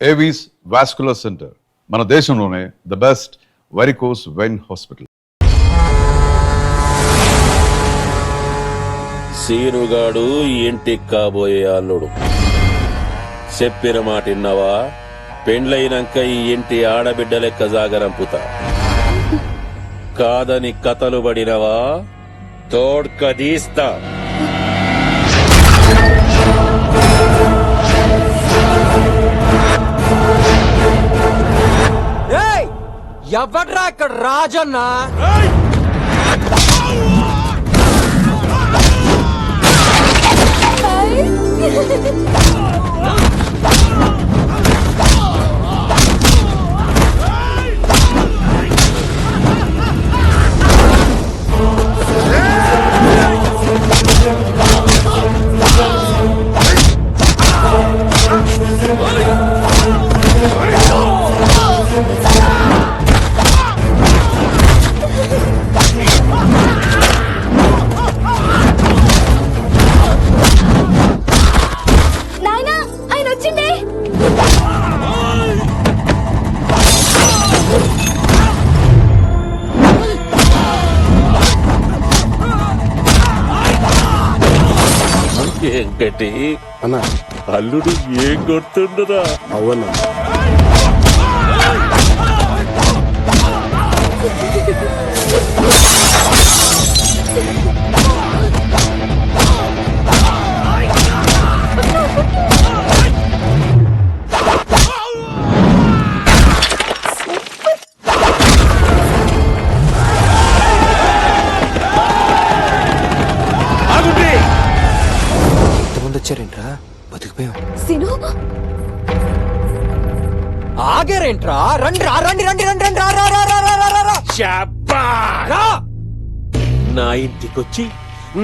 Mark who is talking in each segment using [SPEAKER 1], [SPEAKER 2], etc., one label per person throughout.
[SPEAKER 1] Avis vascular centre మన దేశంలోనే the best varicose vein hospital.
[SPEAKER 2] సీనుగాడు ఇంటికి కాబోయే అల్లుడు. చెప్పిన మాట విన్నావా? పెండ్లైనాక ఈ ఇంటి ఆడబిడ్డ లెక్క జాగరంపుతా. కాదని కథలు పడినవా? తోడ్కదీస్తా.
[SPEAKER 3] ఎవడ్రా ఇక్కడ రాజన్న?
[SPEAKER 2] వెంకటి
[SPEAKER 4] అన్నా,
[SPEAKER 2] అల్లుడు ఏం కొడుతుండరా?
[SPEAKER 4] అవునా?
[SPEAKER 3] వచ్చారేంట్రా? బతికిపోయాం.
[SPEAKER 5] సిను
[SPEAKER 3] ఆగారేంట్రా? రండి రా, రండి రండి రండి రండి రా, రా, రా, రా, రా, రా, రా, రా.
[SPEAKER 2] శాబాష్! నా ఇంటికొచ్చి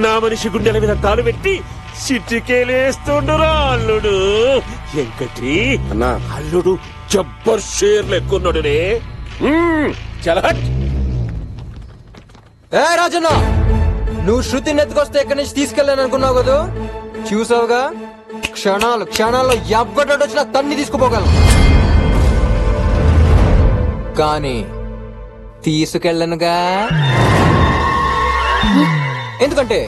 [SPEAKER 2] నా మనిషి గుండెల మీద కాలు పెట్టి చిట్టికేలేస్తుండురా అల్లుడు. వెంకటి
[SPEAKER 4] అన్నా,
[SPEAKER 2] అల్లుడు జబ్బర్ షేర్ లెక్కున్నాడునే. చలహట్.
[SPEAKER 3] ఏ రాజన్న, నువ్వు శృతిని ఎత్తుకొస్తే ఎక్కడి నుంచి తీసుకెళ్ళాను అనుకున్నావు కదా? చూసావుగా, క్షణాల్లో ఎవ్వడో వచ్చినా తన్ని తీసుకుపోగలను, కానీ తీసుకెళ్ళనుగా. ఎందుకంటే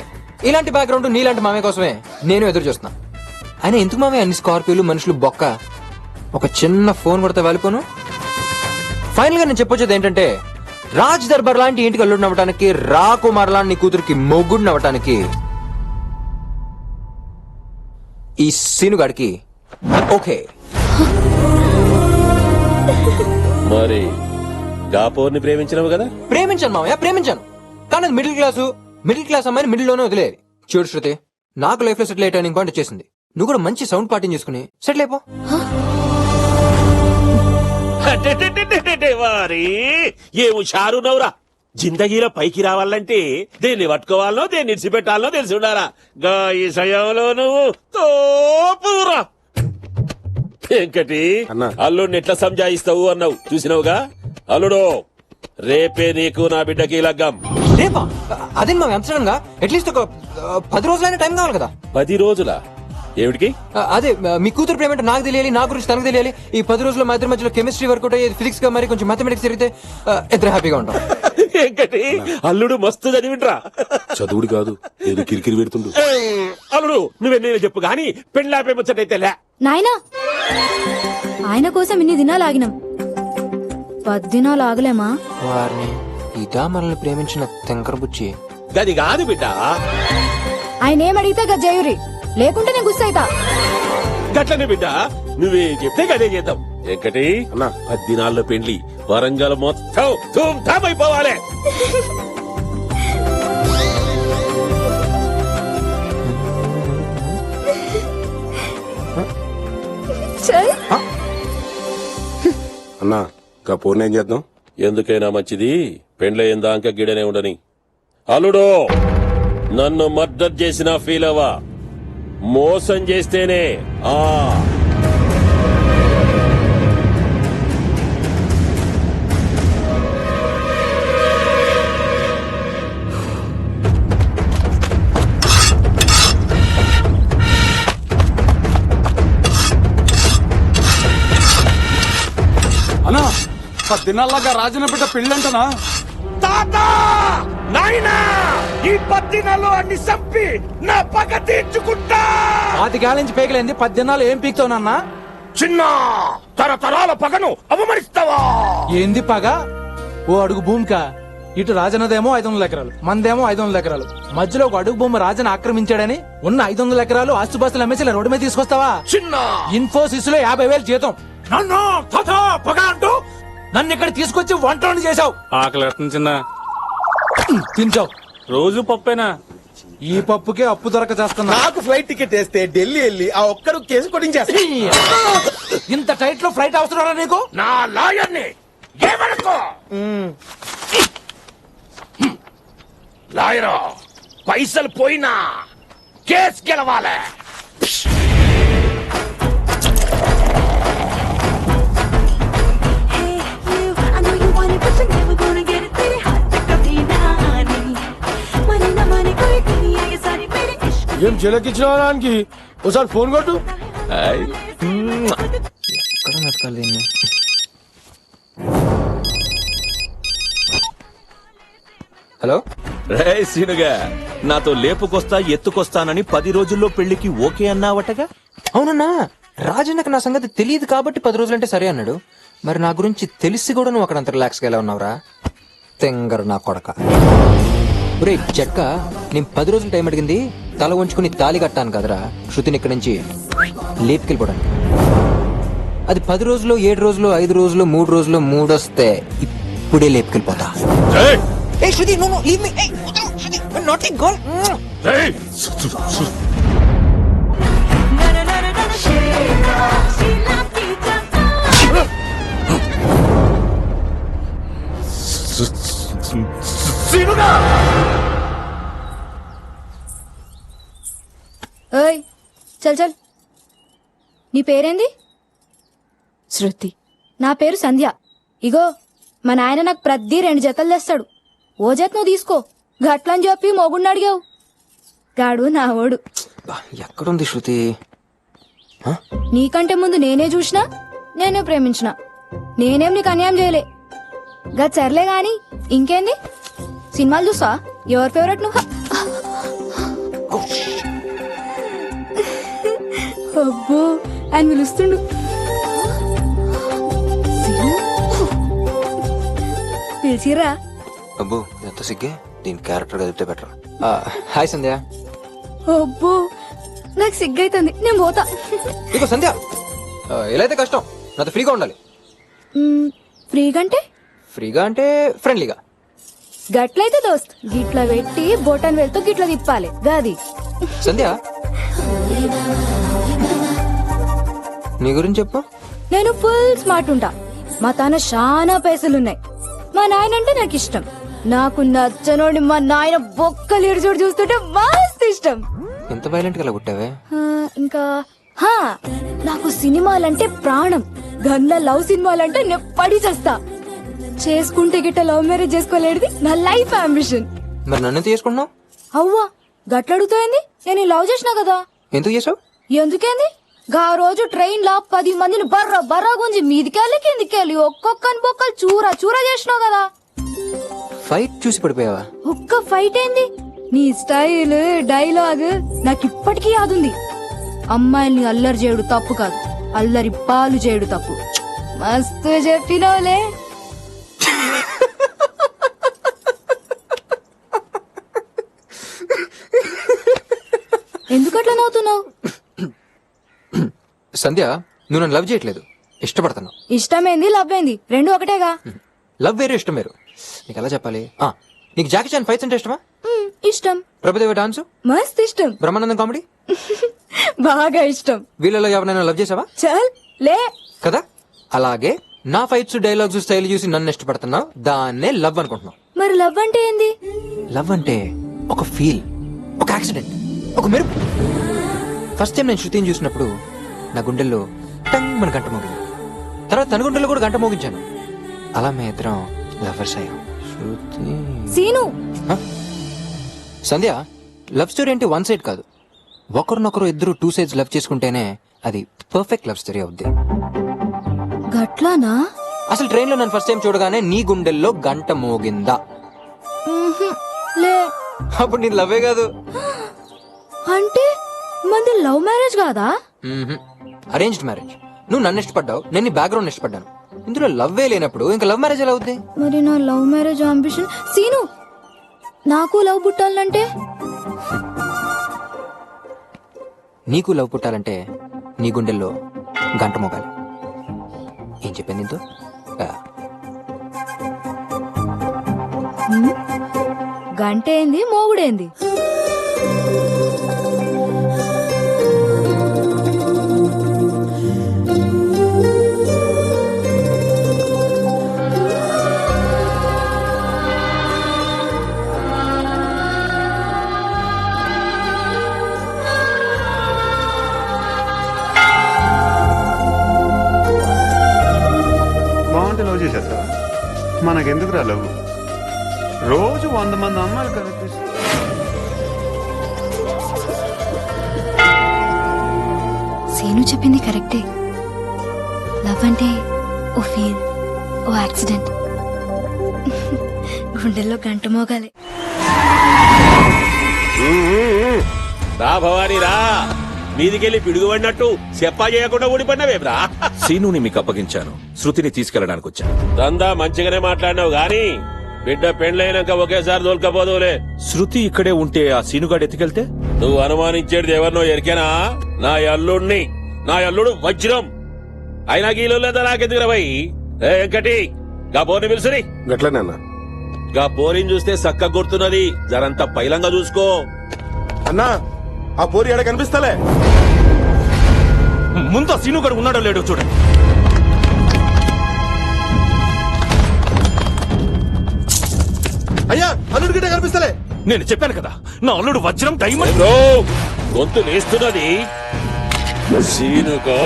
[SPEAKER 3] ఇలాంటి బ్యాక్గ్రౌండ్ నీలాంటి మామే కోసమే నేను ఎదురు చూస్తున్నా. అయినా ఎందుకు మామే అన్ని స్కార్పియోలు, మనుషులు బొక్క? ఒక చిన్న ఫోన్ కొడితే వెళ్ళిపోను. ఫైనల్ గా నేను చెప్పొచ్చేది ఏంటంటే, రాజ్ దర్బార్ లాంటి ఇంటికి అల్లుడిని అవ్వటానికి, రాకుమార్ లాంటి కూతురికి మొగ్గుడిని అవ్వటానికి ఈ సీనుగాడికి ఓకే.
[SPEAKER 2] మరి గాపోర్ని ప్రేమించినవు కదా?
[SPEAKER 3] ప్రేమించాను మామయ్య, ప్రేమించాను. కానీ అది మిడిల్ క్లాస్ అమ్మాయిని మిడిల్ లోనే వదిలేయాలి. చూడు శృతి, నాకు లైఫ్ లో సెటిల్ అయ్యాను పాయింట్ వచ్చేసింది. నువ్వు కూడా మంచి సౌండ్ పార్టీని చేసుకుని సెటిల్ అయిపో.
[SPEAKER 2] వారి ఏ హుషారు నవ్వురా. జిందగీలో పైకి రావాలంటే దేన్ని పట్టుకోవాలనో దేన్ని ఇడిచిపెట్టాలనో తెలిసి ఉండాలా. గా ఈ సమయంలో నువ్వు తోపురా. వెంకటి,
[SPEAKER 4] అన్నా.
[SPEAKER 2] అల్లుడిని ఎట్లా సంజాయిస్తావు అన్నావు చూసినావుగా. అల్లుడు, రేపే నీకు నా బిడ్డకి లగ్గం.
[SPEAKER 3] రేపా? అదే మా ఎంత సడన్ గా? అట్లీస్ట్ ఒక 10 రోజులైనా టైం కావాలి కదా?
[SPEAKER 2] 10 రోజుల ఏమిటికి?
[SPEAKER 3] అదే మీ కూతురు ప్రేమ నాకు తెలియాలి, నా గురించి తనకు తెలియాలి. ఈ 10 రోజుల మా ఇద్దరి మధ్యలో కెమిస్ట్రీ వర్కౌట్ అయ్యేది, ఫిజిక్స్ గా మరి కొంచెం మ్యాథమెటిక్స్ జరిగితే ఇద్దరు హ్యాపీగా ఉంటాం.
[SPEAKER 2] వెంకటి, అల్లుడు మస్తు చదివింట్రా.
[SPEAKER 4] చదువుడు కాదు, ఏదో కిరికిరి పెడుతుండు.
[SPEAKER 2] అల్లుడు, నువ్వెన్నైనా చెప్పు గాని పెళ్ళాపే ముచ్చటైతే లే.
[SPEAKER 5] నాయనా, ఆయన కోసం ఇన్ని దినాలు ఆగినాం, 10 దినాలు ఆగలేమా?
[SPEAKER 3] వారిని ఇదా మనల్ని ప్రేమించిన తెంకర బుచ్చి.
[SPEAKER 2] గది కాదు బిడ్డ.
[SPEAKER 5] ఆయన ఏమడిగితే గజ్జాయురి, లేకుంటే నేను గుస్సైతా.
[SPEAKER 2] గట్లనే బిడ్డ, నువ్వే చెప్తే గదే చేద్దాం. వెంకటి,
[SPEAKER 4] అన్నా.
[SPEAKER 2] 10 దినాల్లో పెళ్లి, వరంగల్ మొత్తం ధూమ్ ధామ్ అయిపోవాలి.
[SPEAKER 4] అన్నా, ఇంకా పూర్ణ ఏం చేద్దాం?
[SPEAKER 2] ఎందుకైనా మంచిది పెండ్లయ్యేందాక గిడనే ఉండని. అల్లుడు, నన్ను మర్డర్ చేసినా ఫీల్ అవ్వా, మోసం చేస్తేనే.
[SPEAKER 6] అన్నా 10 దినాల్లాగా రాజన్న బిడ్డ పెళ్ళంటనా?
[SPEAKER 2] తాత నాయనా ఈ 10 దినాలు అన్ని చంపి నా పగ తీర్చుకుంటా.
[SPEAKER 7] 10 నుంచి పేకలేంది 10 దినాలు ఏం పీక్తావునన్నా?
[SPEAKER 2] చిన్న తరతరాల పగను అవమరిస్తావా?
[SPEAKER 7] ఏంది పగ? ఓ అడుగు భూమికా? ఇటు రాజన్నదేమో 500 ఎకరాలు, మందేమో 500 ఎకరాలు. మధ్యలో ఒక అడుగు భూమి రాజన్న ఆక్రమించాడని ఉన్న 500 ఎకరాలు ఆస్తుపాస్తులు అమ్మేసి ఇలా రోడ్డు మీద తీసుకొస్తావా?
[SPEAKER 2] చిన్న
[SPEAKER 7] ఇన్ఫోసిస్ లో 50,000 జీతం. నన్ను తథా పగ అంటూ నన్ను ఇక్కడ తీసుకొచ్చి వంటలను చేశావు.
[SPEAKER 6] ఆకలి ఎత్తుంది చిన్న.
[SPEAKER 7] తింటావు.
[SPEAKER 6] రోజు పప్పేనా?
[SPEAKER 7] ఈ పప్పుకే అప్పు దొరక చేస్తున్నా.
[SPEAKER 8] నాకు ఫ్లైట్ టికెట్ వేస్తే ఢిల్లీ వెళ్ళి ఆ ఒక్కరు కేసు కొట్టించేస్తా.
[SPEAKER 7] ఇంత టైట్ లో ఫ్లైట్ అవసరం నీకు?
[SPEAKER 2] నా లాయర్ని ఏమనుకో. లాయరు పైసలు పోయినా కేసు గెలవాలి.
[SPEAKER 9] I know you want it, but you're never gonna get it. तेरे हाथ तक कभी ना आनी. मने ना मने कोई दुनिया ये सारी मेरे इश्क.
[SPEAKER 8] ఏం చిలకిచ్చినావా దానికి? ఒకసారి ఫోన్ కొట్టు.
[SPEAKER 3] ఎక్కడ మెతకాలి దీన్ని? హలో,
[SPEAKER 10] రే సీనుగా, నాతో లేపుకొస్తా ఎత్తుకొస్తానని 10 రోజుల్లో పెళ్లికి ఓకే అన్నావటగా?
[SPEAKER 3] అవునన్నా, రాజన్నకు నా సంగతి తెలియదు కాబట్టి 10 రోజులంటే సరే అన్నాడు. మరి నా గురించి తెలిసి కూడా నువ్వు అక్కడ అంత రిలాక్స్ గా ఎలా ఉన్నావురా? తెంగరు నా కొడక. ఒరే చెక్క, నేను 10 రోజులు టైం అడిగింది తల వంచుకుని తాళి కట్టాను కదరా శృతిని ఇక్కడి నుంచి లేపుకెళ్ళిపోవడానికి. అది 10 రోజులు, 7 రోజులు, 5 రోజులు, 3 రోజులు, 3 వస్తే ఇప్పుడే లేపుకెళ్ళిపోతా. ఏ శృతి, నువ్వు leave me. A Shruti, not a girl.
[SPEAKER 9] Na na na na na Sheila Pita.
[SPEAKER 5] ఓయ్ చల్ చల్, నీ పేరేంది?
[SPEAKER 9] శృతి.
[SPEAKER 5] నా పేరు సంధ్య. ఇగో మా నాయన నాకు ప్రతి 2 జతలు తెస్తాడు. ఓ జత నువ్వు తీసుకో. గట్లని చెప్పి మొగుడిని అడిగావు. గాడు నా ఓడు.
[SPEAKER 3] బా, ఎక్కడుంది శృతి?
[SPEAKER 5] నీకంటే ముందు నేనే చూసినా, నేనే ప్రేమించిన. నేనేం నీకు అన్యాయం చేయలే. గా సర్లే గాని ఇంకేంది? సినిమాలు చూసా? ఎవరి ఫేవరెట్ నువ్వు? అబ్బో ఆయన పిలుస్తుండు. పిలిచిరా?
[SPEAKER 3] అబ్బో ఎంత సిగ్గే, దీని క్యారెక్టర్ కదిపితే బెటర్. హాయ్ సంధ్య.
[SPEAKER 5] అబ్బో నాకు సిగ్గైతుంది, నేను పోతా.
[SPEAKER 3] ఇగో సంధ్య, ఎలా అయితే కష్టం, నాతో ఫ్రీగా ఉండాలి.
[SPEAKER 5] ఫ్రీగా అంటే?
[SPEAKER 3] ఫ్రీగా అంటే ఫ్రెండ్లీగా.
[SPEAKER 5] గట్లయితే దోస్త్ గిట్ల పెట్టి బోటన్ వెళ్తూ గిట్ల తిప్పాలి గాది.
[SPEAKER 3] సంధ్య, నీ గురించి చెప్పు.
[SPEAKER 5] నేను ఫుల్ స్మార్ట్ ఉంటా. మా తాన చాలా పైసలున్నాయి. మా నాయన అంటే నాకు ఇష్టం. నాకు నచ్చనోడి మా నాయన బొక్కలు ఇరుచోడు చూస్తుంటే మస్తు ఇష్టం.
[SPEAKER 3] ఎంత వైలెంట్ గా అలా పుట్టావే?
[SPEAKER 5] ఇంకా నాకు సినిమాలంటే ప్రాణం. గల్ల లవ్ సినిమాలంటే నెప్పడి చేస్తా. చేసుకుంటే గిట్ట లవ్ మ్యారేజ్ చేసుకోలేడిది నా లైఫ్ అంబిషన్.
[SPEAKER 3] మరి నన్ను ఎంత చేసుకుంటున్నావు?
[SPEAKER 5] అవ్వా గట్ల అడుగుతాయింది? నేను లవ్ చేసినా కదా.
[SPEAKER 3] ఎందుకు చేసావు?
[SPEAKER 5] ఎందుకేంది? గా రోజు ట్రైన్ లా 10 మందిని బర్ర బర్రా గుంజి మీదికెళ్ళి కిందికెళ్ళి ఒక్కొక్కని బొక్కలు చూరా చూరా చేసినావు కదా.
[SPEAKER 3] ఫైట్ చూసి పడిపోయావా?
[SPEAKER 5] ఒక్క ఫైట్ ఏంది? నీ స్టైల్ డైలాగ్ నాకు ఇప్పటికీ యాదుంది. అమ్మాయిల్ని అల్లరి చేయడు తప్పు కాదు, అల్లరి పాలు చేయడు తప్పు. మస్తు చెప్పినవులే. ఎందుకట్లా నవ్వుతున్నావు?
[SPEAKER 3] సంధ్య, నువ్వు నన్ను లవ్ చేయట్లేదు, ఇష్టపడుతున్నావు.
[SPEAKER 5] ఇష్టమేంది లవ్ ఏంది రెండు ఒకటేగా.
[SPEAKER 3] లవ్ వేరు, ఇష్టం వేరు. నీకు ఎలా చెప్పాలి? నీకు జాకీ చాన్ ఫైట్స్ అంటే ఇష్టమా?
[SPEAKER 5] ఇష్టం.
[SPEAKER 3] ప్రభుదేవ డాన్స్
[SPEAKER 5] మస్త్ ఇష్టం.
[SPEAKER 3] బ్రహ్మానందం కామెడీ
[SPEAKER 5] బాగా ఇష్టం.
[SPEAKER 3] వీళ్ళలో ఎవరైనా లవ్ చేసావా?
[SPEAKER 5] చల్ లే
[SPEAKER 3] కదా. అలాగే నా ఫైట్స్, డైలాగ్స్, స్టైల్ చూసి నన్ను ఇష్టపడుతున్నావు, దాన్నే లవ్ అనుకుంటున్నావు.
[SPEAKER 5] మరి లవ్ అంటే ఏంది?
[SPEAKER 3] లవ్ అంటే ఒక ఫీల్, ఒక యాక్సిడెంట్, ఒక మెరుపు. ఫస్ట్ టైం నేను శృతిని చూసినప్పుడు నా గుండెల్లో టంగ్ మన గంట మోగింది. తర్వాత తన గుండెల్లో కూడా గంట మోగించాను. అలా మేము ఇద్దరం లవర్స్ అయ్యాం. శృతి
[SPEAKER 5] సీను.
[SPEAKER 3] సంధ్య, లవ్ స్టోరీ అంటే 1 సైడ్ కాదు. ఒకరినొకరు ఇద్దరు 2 sides లవ్ చేసుకుంటేనే అది పర్ఫెక్ట్ లవ్ స్టోరీ అవుద్ది.
[SPEAKER 5] గట్లానా?
[SPEAKER 3] అసలు ట్రైన్ లో నన్ను ఫస్ట్ టైం చూడగానే నీ గుండెల్లో గంట మోగిందా?
[SPEAKER 5] మ్హూ. లే
[SPEAKER 3] అప్పుడు నీ లవ్వే కాదు.
[SPEAKER 5] అంటే మంది లవ్ మ్యారేజ్ కాదా?
[SPEAKER 3] Arranged marriage. నువ్వు నన్ను ఇష్టపడ్డావు, నేను నీ బ్యాక్గ్రౌండ్ ఇష్టపడ్డాను. ఇందులో లవ్వే లేనప్పుడు ఇంకా లవ్ మ్యారేజ్ ఎలా అవుద్ది?
[SPEAKER 5] మరి నా లవ్ మ్యారేజ్ అంబిషన్ సీను, నాకు లవ్ పుట్టాలంటే
[SPEAKER 3] నీకు లవ్ పుట్టాలంటే నీ గుండెల్లో గంట మోగాలి. ఏం చెప్పాను నీతో?
[SPEAKER 5] గంట ఏంది మోగుడేంది?
[SPEAKER 11] బాగుంటే లవ్ చేసేస్తా. మనకెందుకు రా లవ్? రోజు 100 మంది అమ్మాయిలు కనిపిస్తారు.
[SPEAKER 5] సీను చెప్పింది కరెక్టే. లవ్ అంటే ఓ ఫీల్, ఓ యాక్సిడెంట్. గుండెల్లో గంట మోగాలి.
[SPEAKER 2] రా భవానీ రా, మీదికెళ్ళి పిడుగుపడినట్టు చెప్పా చేయకుండా ఊడిపడినవేమ్రా?
[SPEAKER 10] సీనుని మీకు అప్పగించాను, శృతిని తీసుకెళ్ళడానికి వచ్చాను.
[SPEAKER 2] దందా మంచిగానే మాట్లాడినావు గాని బిడ్డ పెండ్లైనాక ఒకేసారి దొరకపోదులే.
[SPEAKER 10] శృతి ఇక్కడే ఉంటే ఆ సీనుగాడు ఎత్తుకెళ్తే?
[SPEAKER 2] నువ్వు అనుమానించేది ఎవరినో ఎరికేనా? నా అల్లుడిని. నా అల్లుడు వజ్రం. అయినా గీలో లేదా నాకెందుకు రవై? వెంకటి గా పోరిని పిలుసుని.
[SPEAKER 4] గట్లనే అన్నా.
[SPEAKER 2] గా పోరిని చూస్తే సక్క గుర్తున్నది, జరంత పైలంగా చూసుకో.
[SPEAKER 4] అన్నా ఆ పోరి ఎడ కనిపిస్తలే.
[SPEAKER 10] ముందు ఆ సీనుగాడు ఉన్నాడో లేడో చూడండి.
[SPEAKER 4] అయ్యా అల్లుడి గిట్ట కనిపిస్తలే.
[SPEAKER 10] నేను చెప్పాను కదా, నా అల్లుడు వజ్రం డైమండ్.
[SPEAKER 2] ఏదో గొంతు లేస్తున్నది సీనుకో.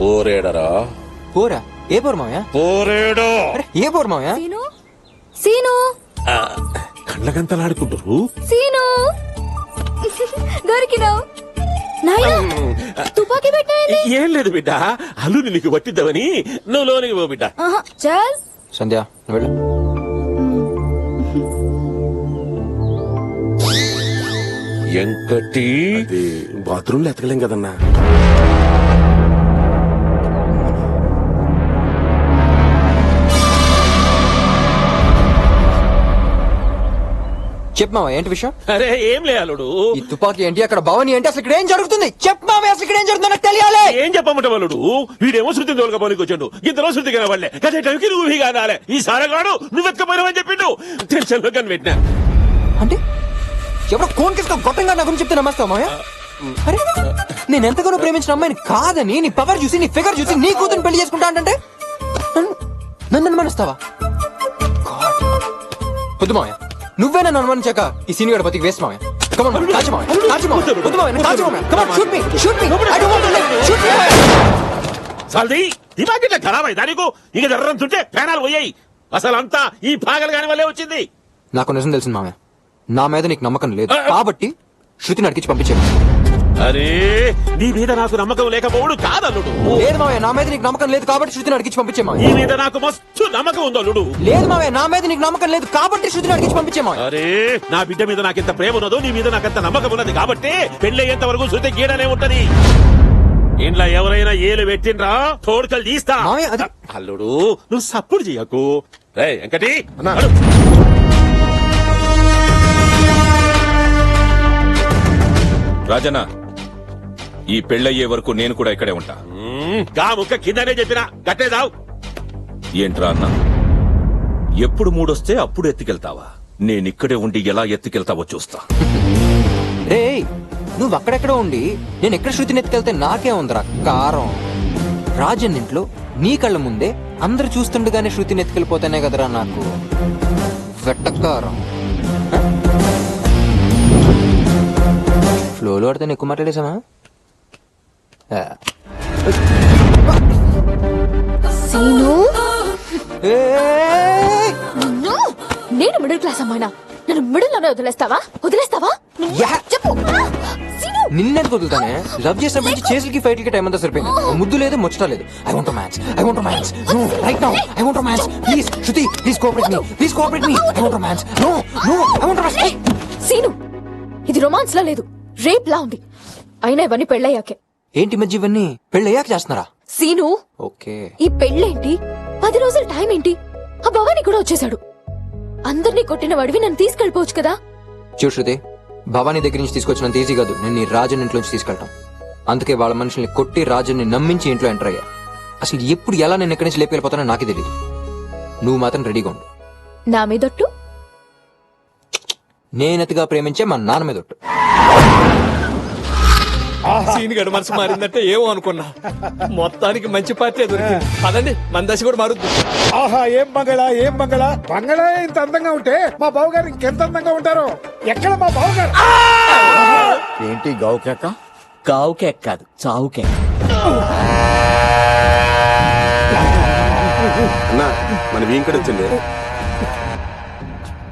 [SPEAKER 2] పోరేడరా?
[SPEAKER 3] పోరా? ఏ పోరు మావయ్య?
[SPEAKER 2] పోరేడో.
[SPEAKER 3] అరే ఏ పోరు మావయ్య?
[SPEAKER 5] సీను, సీను,
[SPEAKER 2] కళ్ళగంతలాడుకుంటారు.
[SPEAKER 5] సీను దొరికినావు. నాయనా తుపాకీ పెట్టినా?
[SPEAKER 2] ఏం లేదు బిడ్డ, అల్లుని నీకు పట్టిద్దామని. నువ్వు లోనికి పో బిడ్డ.
[SPEAKER 5] చల్.
[SPEAKER 3] సంధ్య నువ్వు వెళ్ళు.
[SPEAKER 2] ఎంకటి
[SPEAKER 4] అది బాత్రూమ్ లో ఎతకలేం కదన్నా.
[SPEAKER 3] చెప్పు మావయ్య, ఏంటి విషయం?
[SPEAKER 2] అరే ఏం లే అల్లుడు.
[SPEAKER 3] ఈ తుపాకీ ఏంటి, అక్కడ భవని ఏంటి, అసలు ఇక్కడ ఏం జరుగుతుంది? చెప్పు మావయ్య, అసలు ఇక్కడ ఏం జరుగుతుందో నాకు తెలియాలి.
[SPEAKER 2] ఏం చెప్పమంటావు అల్లుడు? వీడేమో శృతి దొరకపోనికి వచ్చాడు, ఇంతలో శృతి కనబడలే. గదే టైంకి నువ్వు కానాలే. ఈ సారగాడు నువ్వెత్తకపోయినావని చెప్పిండు. టెన్షన్ లో కనిపెట్టినా.
[SPEAKER 3] అంటే ఎవరో కోన్ కేసుకొని గొప్పంగా నా గురించి చెప్తే నమ్మస్తావు మావయ్య? అరే నేను ఎంతగానో ప్రేమించిన అమ్మాయిని కాదని, నీ పవర్ చూసి, నీ ఫిగర్ చూసి నీ కూతురు పెళ్లి చేసుకుంటా అంటే నన్ను అనుమానిస్తావా? వద్దు మావయ్య, నువ్వే నన్ను అనుమానించాక ఈ సీన్ గడ బతికి వేస్ట్ మావయ్య. Come on, కాల్చు మావయ్య, కాల్చు మావయ్య. వద్దు మావయ్య, కాల్చు మావయ్య. Come on, shoot me, shoot me. I don't want to live. Shoot me, మావయ్య.
[SPEAKER 2] సాల్ది దిమాగ్ ఇట్లా ఖరాబ్ అయిందా నీకు? ఇక జర్రం తుంటే ప్రాణాలు పోయాయి. అసలు అంతా ఈ పాగలు కాని వల్లే వచ్చింది.
[SPEAKER 3] నాకు నిజం తెలిసింది మావయ్య, నా మీద నీకు నమ్మకం లేదు కాబట్టి శృతిని అడిగించి పంపించాను.
[SPEAKER 2] అరే నీ మీద నాకు నమ్మకం లేకపోవడు కాదల్లుడు.
[SPEAKER 3] లేదు మావయ్య, నా మీద నీకు నమ్మకం లేదు కాబట్టి శృతిని అడిగించి పంపించే
[SPEAKER 2] నీ
[SPEAKER 3] మావయ్య.
[SPEAKER 2] మీద నాకు మస్తు నమ్మకం ఉంది అల్లుడు.
[SPEAKER 3] లేదు మావయ్య, నా మీద నీకు నమ్మకం లేదు కాబట్టి శృతిని అడిగించి పంపించే మావయ్య.
[SPEAKER 2] అరే నా బిడ్డ మీద నాకెంత ప్రేమ ఉన్నదో నీ మీద నాకెంత నమ్మకం ఉన్నది కాబట్టి పెళ్ళయ్యేంత వరకు శృతి గీడనే ఉంటది. ఇంట్లో ఎవరైనా ఏలు పెట్టిండ్రా తోడుకలు తీస్తా.
[SPEAKER 3] మావయ్య, అది-
[SPEAKER 2] అల్లుడు నువ్వు సప్పుడు చెయ్యకు. రే వెంకటి
[SPEAKER 4] అన్నా.
[SPEAKER 2] అడు.
[SPEAKER 10] రాజన్న, ఈ పెళ్ళయ్యే వరకు నేను కూడా ఇక్కడే ఉంటా.
[SPEAKER 2] గా ముక్క కిందనే చెప్పినా కట్టేదావు.
[SPEAKER 10] ఏంట్రా అన్న, ఎప్పుడు మూడొస్తే అప్పుడు ఎత్తుకెళ్తావా? నేనిక్కడే ఉండి ఎలా ఎత్తుకెళ్తావో చూస్తా.
[SPEAKER 3] రే నువ్వు అక్కడెక్కడో ఉండి నేను ఎక్కడ శృతిని ఎత్తుకెళ్తే నాకే ఉందిరా కారం. రాజన్ ఇంట్లో నీ కళ్ళ ముందే అందరు చూస్తుండగానే శృతిని ఎత్తుకెళ్ళిపోతేనే కదరా నాకు వెట్టకారం. ఫ్లోలో ఆడితే నేను ఎక్కువ మాట్లాడేసామా?
[SPEAKER 5] సీను,
[SPEAKER 3] ఏయ్!
[SPEAKER 5] నిన్ను నేను మిడిల్ క్లాస్ అమ్మాయినా
[SPEAKER 9] నన్ను మిడిల్లోనే వదిలేస్తావా?
[SPEAKER 3] యా.
[SPEAKER 9] చెప్పు. సీను,
[SPEAKER 3] నిన్నెందుకు వదులుతానే? లవ్ చేసినప్పటి నుంచి చేతులకి ఫైట్లకి టైం అంతా సరిపోయింది. ఓ ముద్దు లేదు, ముచ్చట లేదు. I want match. No right now. I want match. Please Shruti, please cooperate me. I want match. No I want match.
[SPEAKER 9] Seenu, ఇది రొమాన్స్ లా లేదు, రేప్ లా ఉంది. అయినా ఇవన్నీ పెళ్ళయ్యాకే.
[SPEAKER 3] ఏంటి మధ్య ఇవన్నీ పెళ్ళయ్యాక చేస్తున్నారా?
[SPEAKER 9] సీను,
[SPEAKER 3] ఓకే.
[SPEAKER 9] ఈ పెళ్ళేంటి, 10 రోజుల టైం ఏంటి? ఆ భవానీ కూడా వచ్చేసాడు. అందరినీ కొట్టిన వాడివి నన్ను తీసుకెళ్ళిపోవచ్చు కదా.
[SPEAKER 3] చూడు శృతి, భవానీ దగ్గర నుంచి తీసుకొచ్చినంత ఈజీ కాదు నేను ఈ రాజన్ ఇంట్లోంచి తీసుకెళ్ళటం. అందుకే వాళ్ళ మనుషుల్ని కొట్టి రాజుని నమ్మించి ఇంట్లో ఎంటర్ అయ్యా. అసలు ఎప్పుడు ఎలా నేను ఎక్కడి నుంచి లేపుకెళ్ళిపోతానో నాకే తెలియదు. నువ్వు మాత్రం రెడీగా ఉండు.
[SPEAKER 9] నా మీదొట్టు.
[SPEAKER 3] నేనతిగా ప్రేమించే మా నాన్న మీద ఒట్టు.
[SPEAKER 8] సీన్ గడు మనసు మారిందంటే ఏమో అనుకున్నా. మొత్తానికి మంచి పార్టీ దొరికింది. పదండి, మన దశ కూడా మారుద్ది.
[SPEAKER 12] ఆహా, ఏం బంగళా. బంగళా ఇంత అందంగా ఉంటే మా బావగారు ఇంకెంత అందంగా ఉంటారో. ఎక్కడ మా బావగారు?
[SPEAKER 8] ఏంటి గావు కేక? గావు కేక కాదు, చావు కేక.
[SPEAKER 4] అన్నా మన వీంకడ వచ్చింది.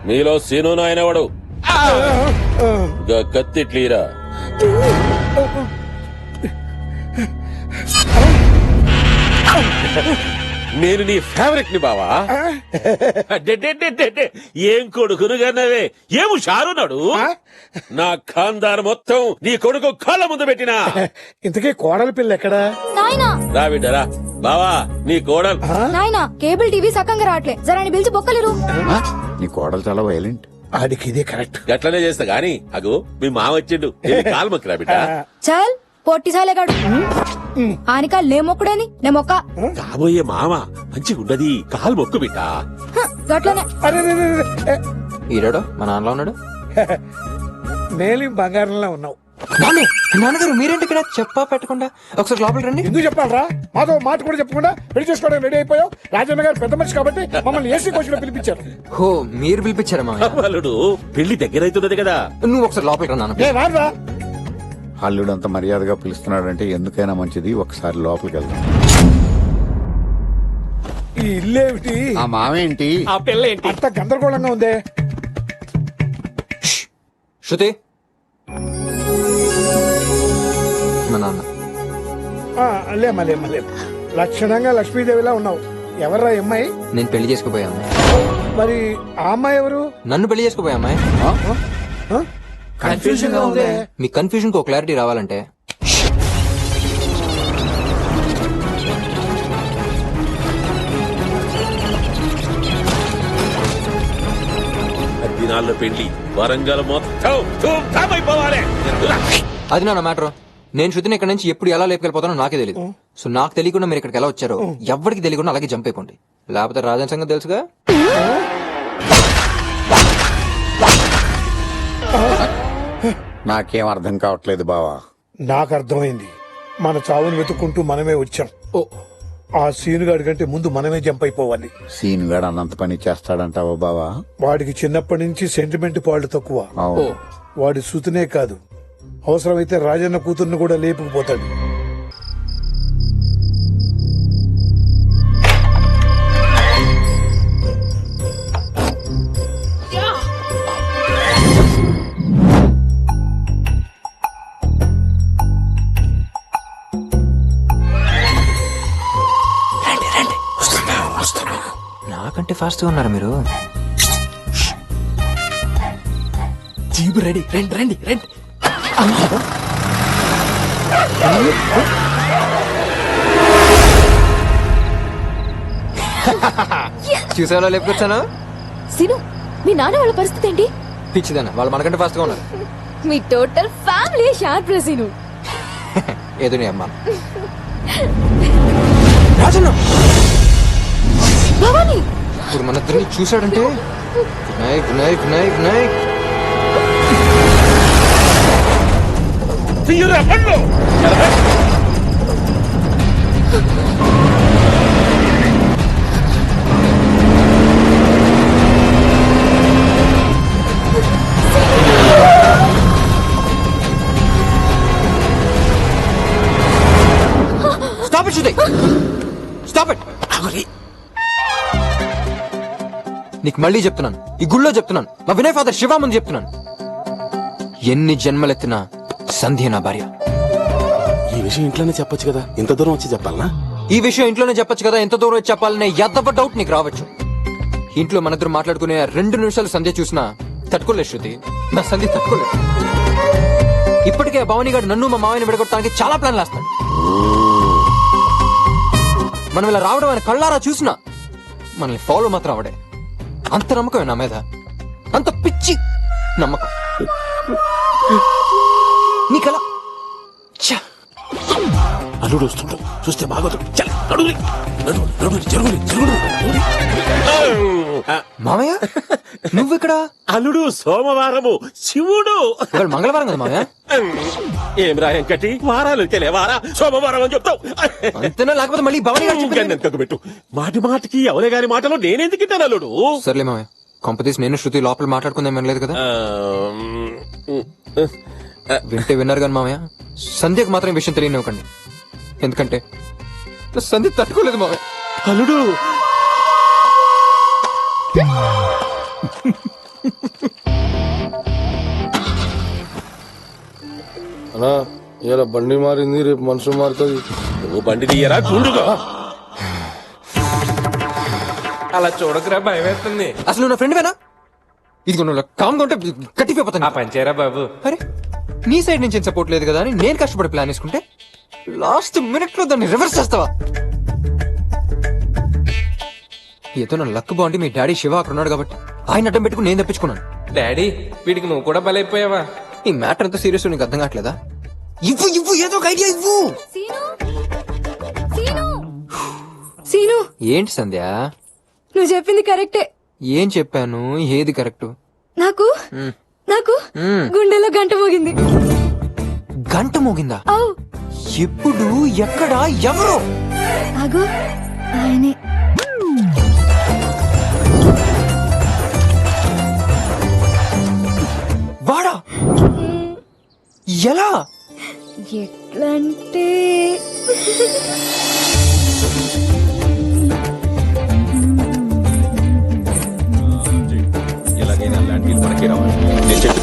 [SPEAKER 2] మీలో సీను నాయనవాడు కత్తిట్లీరా. నేను నీ ఫేవరెట్ ని బావా. ఏం కొడుకును గన్నవే, ఏం షారున్నాడు. నా ఖాందార్ మొత్తం నీ కొడుకు కాళ్ళ ముందు పెట్టినా.
[SPEAKER 12] ఇంతకీ కోడలి పిల్ల ఎక్కడా?
[SPEAKER 5] నాయనా
[SPEAKER 2] రా బిడ్డరా. బావా, నీ కోడలు.
[SPEAKER 5] నాయనా, కేబుల్ టీవీ సక్కంగా రావట్లే, జరాని పిలిచి బొక్కలేరు.
[SPEAKER 8] నీ కోడలు చాలా వైలెంట్.
[SPEAKER 12] ఆడికి ఇదే కరెక్ట్.
[SPEAKER 2] గట్లనే చేస్తా గాని అగో మీ మామ వచ్చిండు. కాలు మొక్కిరా బిడ్డ.
[SPEAKER 5] చల్ పొట్టి సాలేగాడు ఆనికాలు నే మొక్కుడని నే మొక్క
[SPEAKER 2] కాబోయే మామ మంచిగుండది, కాలు మొక్కు బిడ్డ.
[SPEAKER 5] గట్లనే.
[SPEAKER 3] ఈరాడో మా నాన్నలో ఉన్నాడు.
[SPEAKER 12] నేలి బంగారంలో ఉన్నావు.
[SPEAKER 3] నాన్నగారు మీరేంటి ఇక్కడ చెప్పా పెట్టకుండా? ఒకసారి లోపలికి రండి.
[SPEAKER 12] ఎందుకు చెప్పాలరా? మాతో మాట కూడా చెప్పకుండా పెళ్లి చేసుకోవడానికి రెడీ అయిపోయావు. రాజన్న గారు పెద్ద మనిషి కాబట్టి మమ్మల్ని ఏసీ కోచ్ లో పిలిపించారు.
[SPEAKER 3] హో, మీరు పిలిపించారా మామయ్య?
[SPEAKER 2] అల్లుడు పెళ్లి దగ్గర అవుతున్నది కదా.
[SPEAKER 3] నువ్వు ఒకసారి లోపలికి రా నాన్న.
[SPEAKER 12] నేను రానురా.
[SPEAKER 8] అల్లుడు అంత మర్యాదగా పిలుస్తున్నాడంటే ఎందుకైనా మంచిది, ఒకసారి లోపలికి వెళ్దాం.
[SPEAKER 12] ఈ ఇల్లేమిటి?
[SPEAKER 8] ఆ మావేంటి?
[SPEAKER 12] ఆ పిల్ల ఏంటి? అంత గందరగోళంగా ఉందే.
[SPEAKER 3] శృతి, మా నాన్న.
[SPEAKER 12] లేమ్మా. లక్షణంగా లక్ష్మీదేవిలా ఉన్నావు. ఎవర్రా అమ్మాయి?
[SPEAKER 3] నేను పెళ్లి చేసుకోపోయా అమ్మాయి.
[SPEAKER 12] మరి ఆ అమ్మాయి ఎవరు?
[SPEAKER 3] నన్ను పెళ్లి చేసుకోపోయా అమ్మాయి.
[SPEAKER 12] కన్ఫ్యూజన్ గా ఉందే.
[SPEAKER 3] మీ కన్ఫ్యూజన్ కు క్లారిటీ రావాలంటే
[SPEAKER 2] దినాల్లో పెళ్లి వరంగల్ మొత్తం ధూమ్ అయిపోవాలి.
[SPEAKER 3] అది నా మ్యాటర్. నేను శృతిని ఇక్కడ నుంచి ఎప్పుడు ఎలా లేపుకెళ్ళిపోతానో నాకే తెలియదు. సో నాకు తెలియకుండా మీరు ఇక్కడికి ఎలా వచ్చారో ఎవరికి తెలియకుండా అలాగే జంప్ అయిపోండి. లేకపోతే రాజన్ సంగతి తెలుసుగా.
[SPEAKER 8] నాకేం అర్థం కావట్లేదు బావా.
[SPEAKER 12] నాకు అర్థమైంది. మన చావుని వెతుక్కుంటూ మనమే వచ్చాం. ఆ సీనుగాడి కంటే ముందు మనమే జంప్ అయిపోవాలి.
[SPEAKER 8] సీనుగాడు అన్నంత పని చేస్తాడంటావా బావా?
[SPEAKER 12] వాడికి చిన్నప్పటి నుంచి సెంటిమెంట్ పాళ్ళు తక్కువ.
[SPEAKER 8] అవును.
[SPEAKER 12] వాడి సుతునే కాదు, అవసరమైతే రాజన్న కూతుర్ని కూడా లేపుకుపోతాడు.
[SPEAKER 3] నాకంటే ఫాస్ట్ గా ఉన్నారు మీరు.
[SPEAKER 7] Jeep ready. రండి.
[SPEAKER 3] చూసావా లేపుకొచ్చాను?
[SPEAKER 9] సీను, మీ నాన్న వాళ్ళ పరిస్థితి ఏంటి?
[SPEAKER 3] పిచ్చిదానా, వాళ్ళు మనకంటే ఫాస్ట్ గా ఉన్నారు.
[SPEAKER 9] మీ టోటల్ ఫ్యామిలీ షార్ప్ రా సీను.
[SPEAKER 3] ఏదో నీ అమ్మా. రాజన్న
[SPEAKER 9] భవానీ,
[SPEAKER 3] ఇప్పుడు మన ఇద్దరిని చూశాడంటే వినాయక్.
[SPEAKER 2] తీయరా పండ్లు.
[SPEAKER 3] Stop it, Shruti! Stop it! నీ నీకు మళ్ళీ చెప్తున్నాను, ఈ గుళ్ళో చెప్తున్నాను, మా వినయ్ ఫాదర్ శివ ముందు చెప్తున్నాను, ఎన్ని జన్మలెత్తినా సంధ్య నా భార్య.
[SPEAKER 4] ఈ విషయం ఇంట్లోనే చెప్పొచ్చు కదా, ఇంత దూరం వచ్చి చెప్పాలనా?
[SPEAKER 3] ఈ విషయం ఇంట్లోనే చెప్పొచ్చు కదా, ఎంత దూరం వచ్చి చెప్పాలనే ఎద్దవ డౌట్ నీకు రావచ్చు. ఇంట్లో మనిద్దరు మాట్లాడుకునే 2 నిమిషాలు సంధ్య చూసినా తట్టుకోలేదు శృతి, నా సంధ్య తట్టుకోలేదు. ఇప్పటికే భవానీ గారు నన్ను మా మామయ్యని విడగొట్టడానికి చాలా ప్లాన్లు వేస్తాడు. మనం ఇలా రావడం ఆయన కళ్ళారా చూసినా మనల్ని ఫాలో మాత్రం అవడే. అంత నమ్మకమే నా మీద, అంత పిచ్చి నమ్మకం నీకలా. ఛ!
[SPEAKER 4] అల్లుడు వస్తుంటాడు, చూస్తే బాగోదు. చల్, నడువురి.
[SPEAKER 3] మామయ్య నువ్విక్కడ?
[SPEAKER 2] అల్లుడు సోమవారము శివుడు.
[SPEAKER 3] ఇవాళ మంగళవారం కదా మామయ్య?
[SPEAKER 2] ఏం రాయం కట్టి వారాలు వారా సోమవారం అని చెప్తావు.
[SPEAKER 3] అంతేనా, లేకపోతే మళ్ళీ భవానీ గారు చెప్పారు.
[SPEAKER 2] పెట్టు మాటి మాటికి ఎవరి గారి మాటలు నేనెందుకు ఇట్టాను అల్లుడు?
[SPEAKER 3] సర్లే మామయ్య, కొంపతీసి నేను శృతి లోపల మాట్లాడుకుందాం అనలేదు కదా? వింటే విన్నారు కానీ మామయ్య, సంధ్యకు మాత్రం ఈ విషయం తెలియనివ్వకండి, ఎందుకంటే నా సంధ్య తట్టుకోలేదు మామయ్య.
[SPEAKER 2] అల్లుడు
[SPEAKER 11] అన్నా ఇలా బండి మారింది, రేపు మనుషులు మారుతుంది.
[SPEAKER 2] నువ్వు బండి తీయరా గుండుగా.
[SPEAKER 8] అలా చూడకురా, భయం వేస్తుంది.
[SPEAKER 3] అసలు నువ్వు నా ఫ్రెండ్ వేనా? ఇదిగో నువ్వు కామ్గా ఉంటే కట్టిపోతాను.
[SPEAKER 8] పంచేరా బాబు.
[SPEAKER 3] అరే నీ సైడ్ నుంచి సపోర్ట్ లేదు కదా అని నేను కష్టపడి ప్లాన్ వేసుకుంటే లాస్ట్ మినిట్ లో దాన్ని రివర్స్ చేస్తావా? ఏదో నా లక్ బాగుండి మీ డాడీ శివ అక్కడ ఉన్నాడు కాబట్టి ఆయన అడ్డం పెట్టుకుని నేను తప్పించుకున్నాను.
[SPEAKER 8] డాడీ వీడికి నువ్వు కూడా బలైపోయావా?
[SPEAKER 3] ఈ మ్యాటర్ ఎంత సీరియస్ నీకు అర్థం కావట్లేదా? ఇవ్వు ఇవ్వు, ఏదో ఒక ఐడియా ఇవ్వు.
[SPEAKER 5] సీను,
[SPEAKER 3] ఏంటి సంధ్య?
[SPEAKER 5] నువ్వు చెప్పింది కరెక్టే.
[SPEAKER 3] ఏం చెప్పాను? ఏది కరెక్ట్?
[SPEAKER 5] నాకు నాకు గుండెలో గంట మోగింది.
[SPEAKER 3] గంట మోగిందా?
[SPEAKER 5] అవు.
[SPEAKER 3] ఎప్పుడు, ఎక్కడ, ఎవరు?
[SPEAKER 5] అగో ఆయనే.
[SPEAKER 3] వాడా? ఎలా?
[SPEAKER 5] ఎట్లంటే
[SPEAKER 10] ఎలాగైనా ల్యాండ్ డీల్ మనకే రావాలి. నేను చెప్పి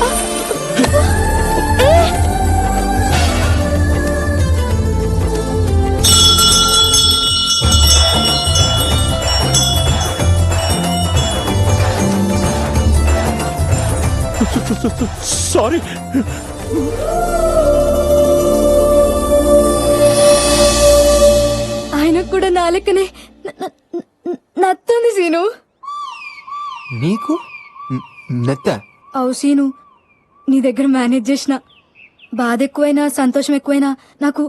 [SPEAKER 2] సారీ.
[SPEAKER 5] ఆయనకు కూడా నా లెక్కనే నత్తుంది సీను.
[SPEAKER 3] నీకు నత్త?
[SPEAKER 5] అవు సీను, నీ దగ్గర మేనేజ్ చేసిన బాధ ఎక్కువైనా సంతోషం ఎక్కువైనా నాకు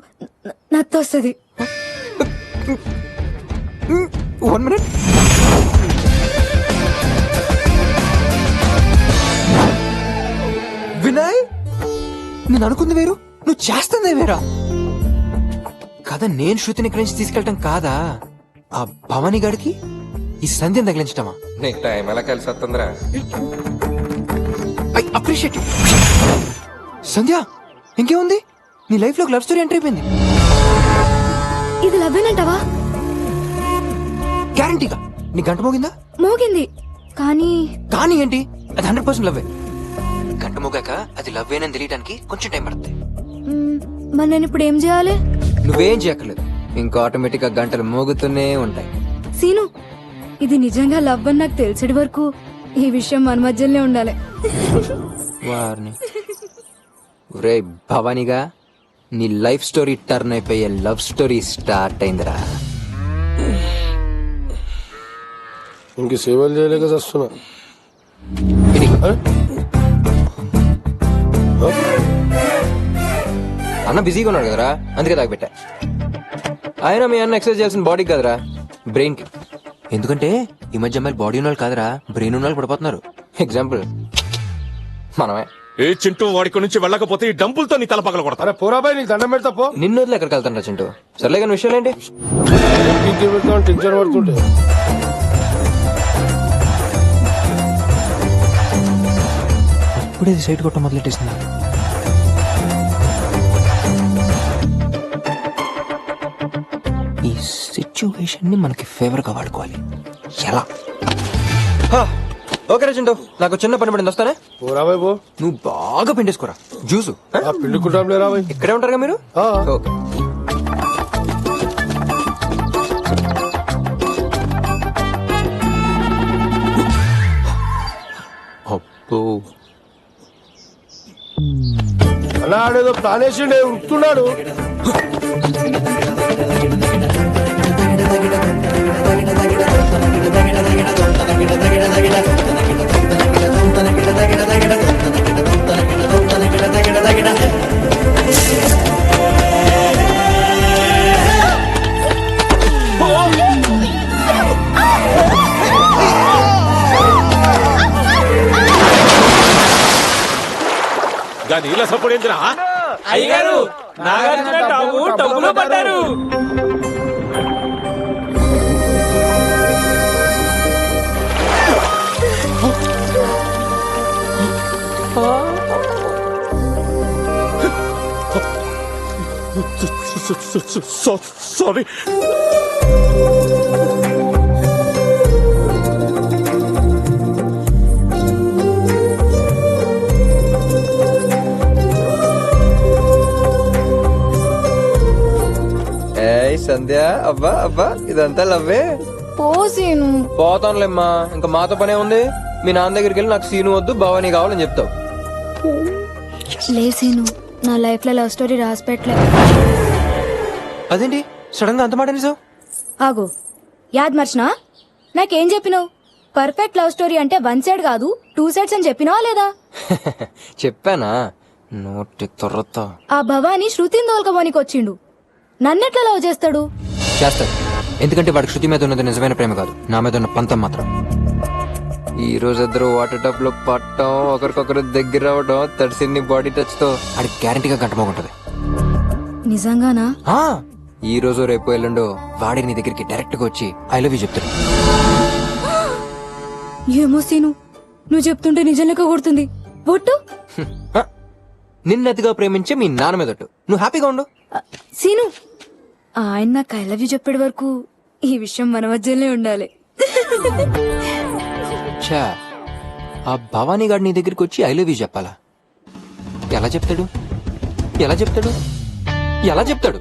[SPEAKER 5] నత్తొస్తుంది.
[SPEAKER 3] 1 minute. వినయ్, నేను అనుకుంది వేరు, నువ్వు చేస్తుంది వేరా. కదా నేను శృతిని ఇక్కడి నుంచి తీసుకెళ్ళటం కాదా, ఆ భవానీ గాడికి ఈ సంధ్యను తగిలించటమా?
[SPEAKER 8] నీకు టైం ఎలా కలిసి వస్తుందిరా?
[SPEAKER 3] I appreciate. సంధ్య ఇంకేముంది, నీ లైఫ్ లో లవ్ స్టోరీ ఎంటర్ అయిపోయింది.
[SPEAKER 5] ఇది లవ్వేనంటావా?
[SPEAKER 3] గ్యారంటీగా. నీ గంట మోగిందా?
[SPEAKER 5] మోగింది, కానీ
[SPEAKER 3] కానీ ఏంటి, అది 100% లవ్వే. గంట మోగాక అది లవ్వేనని తెలియడానికి కొంచెం టైం పడుతుంది.
[SPEAKER 5] మరి నేను ఇప్పుడు ఏం చేయాలి?
[SPEAKER 3] నువ్వేం చేయక్కర్లేదు, ఇంకా ఆటోమేటిక్ గా గంటలు మోగుతూనే ఉంటాయి.
[SPEAKER 5] సీను, ఇది నిజంగా లవ్ అని నాకు తెలిసేటి వరకు ఈ విషయం మన మధ్యలోనే ఉండాలి.
[SPEAKER 3] వారిని ఒరే భవానీగా, నీ లైఫ్ స్టోరీ టర్న్ అయిపోయే లవ్ స్టోరీ స్టార్ట్ అయిందిరా.
[SPEAKER 11] ఇంక సేవలు చేయలేక వస్తున్నా.
[SPEAKER 3] అన్న బిజీగా ఉన్నాడు కదరా, అందుకే తాగిపెట్టా. ఆయన మీ అన్న ఎక్సర్సైజ్ చేయాల్సిన బాడీ కదరా, బ్రెయిన్ కి. ఎందుకంటే ఈ మధ్య అమ్మాయిలు బాడీ ఉన్న వాళ్ళు కాదరా, బ్రెయిన్ ఉన్న వాళ్ళు పడిపోతున్నారు. ఎగ్జాంపుల్ మనమే.
[SPEAKER 10] ఏ చింటూ వాడికి నుంచి వెళ్ళకపోతే ఈ డంపులతో నీ తల పగల కొడతా.
[SPEAKER 11] పోరాబాయ్, నీకు దండం పెడతా పో.
[SPEAKER 3] నిన్ను వదిలి ఎక్కడికి వెళ్తాను రా చింటూ. సర్లే కానీ విషయాలు ఏంటి?
[SPEAKER 11] టెన్షన్ పడుతుంటే
[SPEAKER 3] ఇప్పుడే సైడ్ కొట్ట మొదలెట్టేసింది. ఈ సిచ్యువేషన్ ని మనకి ఫేవర్ గా వాడుకోవాలి. ఎలా? ఓకే చింటూ నాకు చిన్న పని పడింది వస్తానే
[SPEAKER 12] ఓ రాబాయ్ పో.
[SPEAKER 3] నువ్వు బాగా పిండేసుకోరా జ్యూసు
[SPEAKER 12] ఆ పిండుకుంటాంలే రాబాయ్.
[SPEAKER 3] ఇక్కడే ఉంటారుగా మీరు
[SPEAKER 12] ఆ.
[SPEAKER 3] ఓకే అబ్బో
[SPEAKER 12] అలా ఆడేదో ప్లాన్ వేసిండే ఉరుకుతున్నాడు.
[SPEAKER 2] దాని ఇలా సపోర్ట్ ఏందిరా
[SPEAKER 8] అయ్యగారు నాగార్జున డబ్బులు పడ్డారు.
[SPEAKER 2] సారీ
[SPEAKER 3] ఏయ్ సంధ్య అబ్బా అబ్బా ఇదంతా లవ్వే
[SPEAKER 5] పోసీను.
[SPEAKER 3] పోతానులేమ్మా ఇంకా మాతో పనే ఉంది మీ నాన్న దగ్గరికి వెళ్ళి నాకు సీను వద్దు భవానీ కావాలని చెప్తావు
[SPEAKER 5] లే సీను, నా లైఫ్ లో లవ్ స్టోరీ రాసి పెట్టలే.
[SPEAKER 3] అదేంటి సడన్ గా అంత మాట నిజం
[SPEAKER 5] ఆగు, యాద్ మర్చినా? నాకేం చెప్పినావు? పర్ఫెక్ట్ లవ్ స్టోరీ అంటే 1 సైడ్ కాదు 2 సైడ్స్ అని చెప్పినావా లేదా?
[SPEAKER 3] చెప్పానా నోటి తొర్రత
[SPEAKER 5] ఆ భవానీ శృతిని తోలుకోమనికి వచ్చిండు. నన్నెట్లా లవ్ చేస్తాడు?
[SPEAKER 3] చేస్తాడు ఎందుకంటే వాడికి శృతి మీద ఉన్నది నిజమైన ప్రేమ కాదు నా మీద ఉన్న పంతం మాత్రం ఈ రోజు ఇద్దరు వాటర్ టబ్ లో పట్టడం ఒకరికొకరు దగ్గర అవడం తడిసిన్ని బాడీ టచ్ తో ఆడికి గ్యారంటీగా గంటమోగుంటది
[SPEAKER 5] నిజంగానా?
[SPEAKER 3] ఈ రోజు రేపు ఎల్లుండో వాడి నీ దగ్గరికి డైరెక్ట్ గా వచ్చి ఐ లవ్ యూ చెప్తాడు
[SPEAKER 5] ఏమో సీను, నువ్వు చెప్తుంటే నిజం లెక్క కొడుతుంది. ఒట్టు
[SPEAKER 3] నిన్నతిగా ప్రేమించే మీ నాన్న మీదట్టు నువ్వు హ్యాపీగా ఉండు
[SPEAKER 5] సీను, ఆయన నాకు ఐ లవ్ యూ చెప్పేటి వరకు ఈ విషయం మన మధ్యలోనే ఉండాలి.
[SPEAKER 3] ఛా, ఆ భవానీ గారు నీ దగ్గరికి వచ్చి ఐ లవ్ యూ చెప్పాలా? ఎలా చెప్తాడు ఎలా చెప్తాడు ఎలా చెప్తాడు?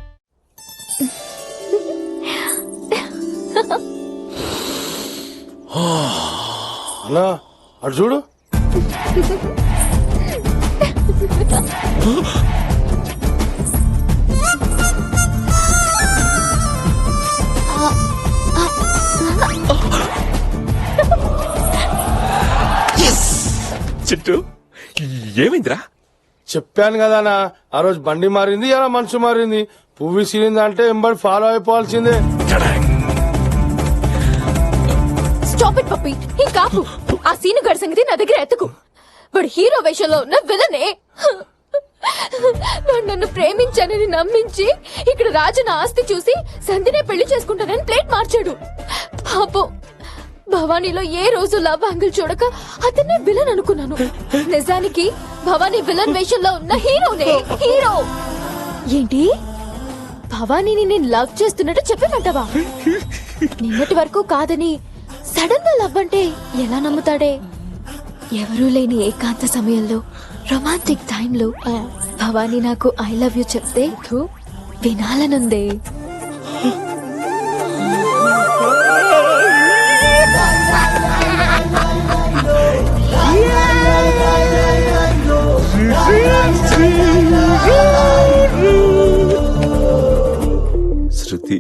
[SPEAKER 12] అన్నా అటు చూడు.
[SPEAKER 2] చిట్టు ఏమైందిరా?
[SPEAKER 12] చెప్పాను కదా అన్న, ఆ రోజు బండి మారింది ఇలా మనసు మారింది. పువ్వు సీనింది అంటే ఎంబడి ఫాలో అయిపోవాల్సిందే.
[SPEAKER 13] స్టాప్ ఇట్ పప్పి, ఇంకాపు. ఆ సీను గడి సంగతి నా దగ్గర ఎత్తుకు. వాడు హీరో వేషంలో ఉన్న విలనే. వాడు నన్ను ప్రేమించానని నమ్మించి ఇక్కడ రాజన ఆస్తి చూసి సంధినే పెళ్లి చేసుకుంటానని ప్లేట్ మార్చాడు. పాపం భవానీలో ఏ రోజు లవ్ యాంగిల్ చూడక అతన్నే విలన్ అనుకున్నాను. నిజానికి భవానీ విలన్ వేషంలో ఉన్న హీరోనే. హీరో ఏంటి? భవానీని నేను లవ్ చేస్తున్నట్టు చెప్పేమంటావా? నిన్నటి వరకు కాదని సడన్ గా లవ్ అంటే ఎలా నమ్ముతాడే? ఎవరూ లేని ఏకాంత సమయంలో రొమాంటిక్ టైంలో భవానీ నాకు ఐ లవ్ యూ చెప్తే వినాలనుందే.
[SPEAKER 10] శృతి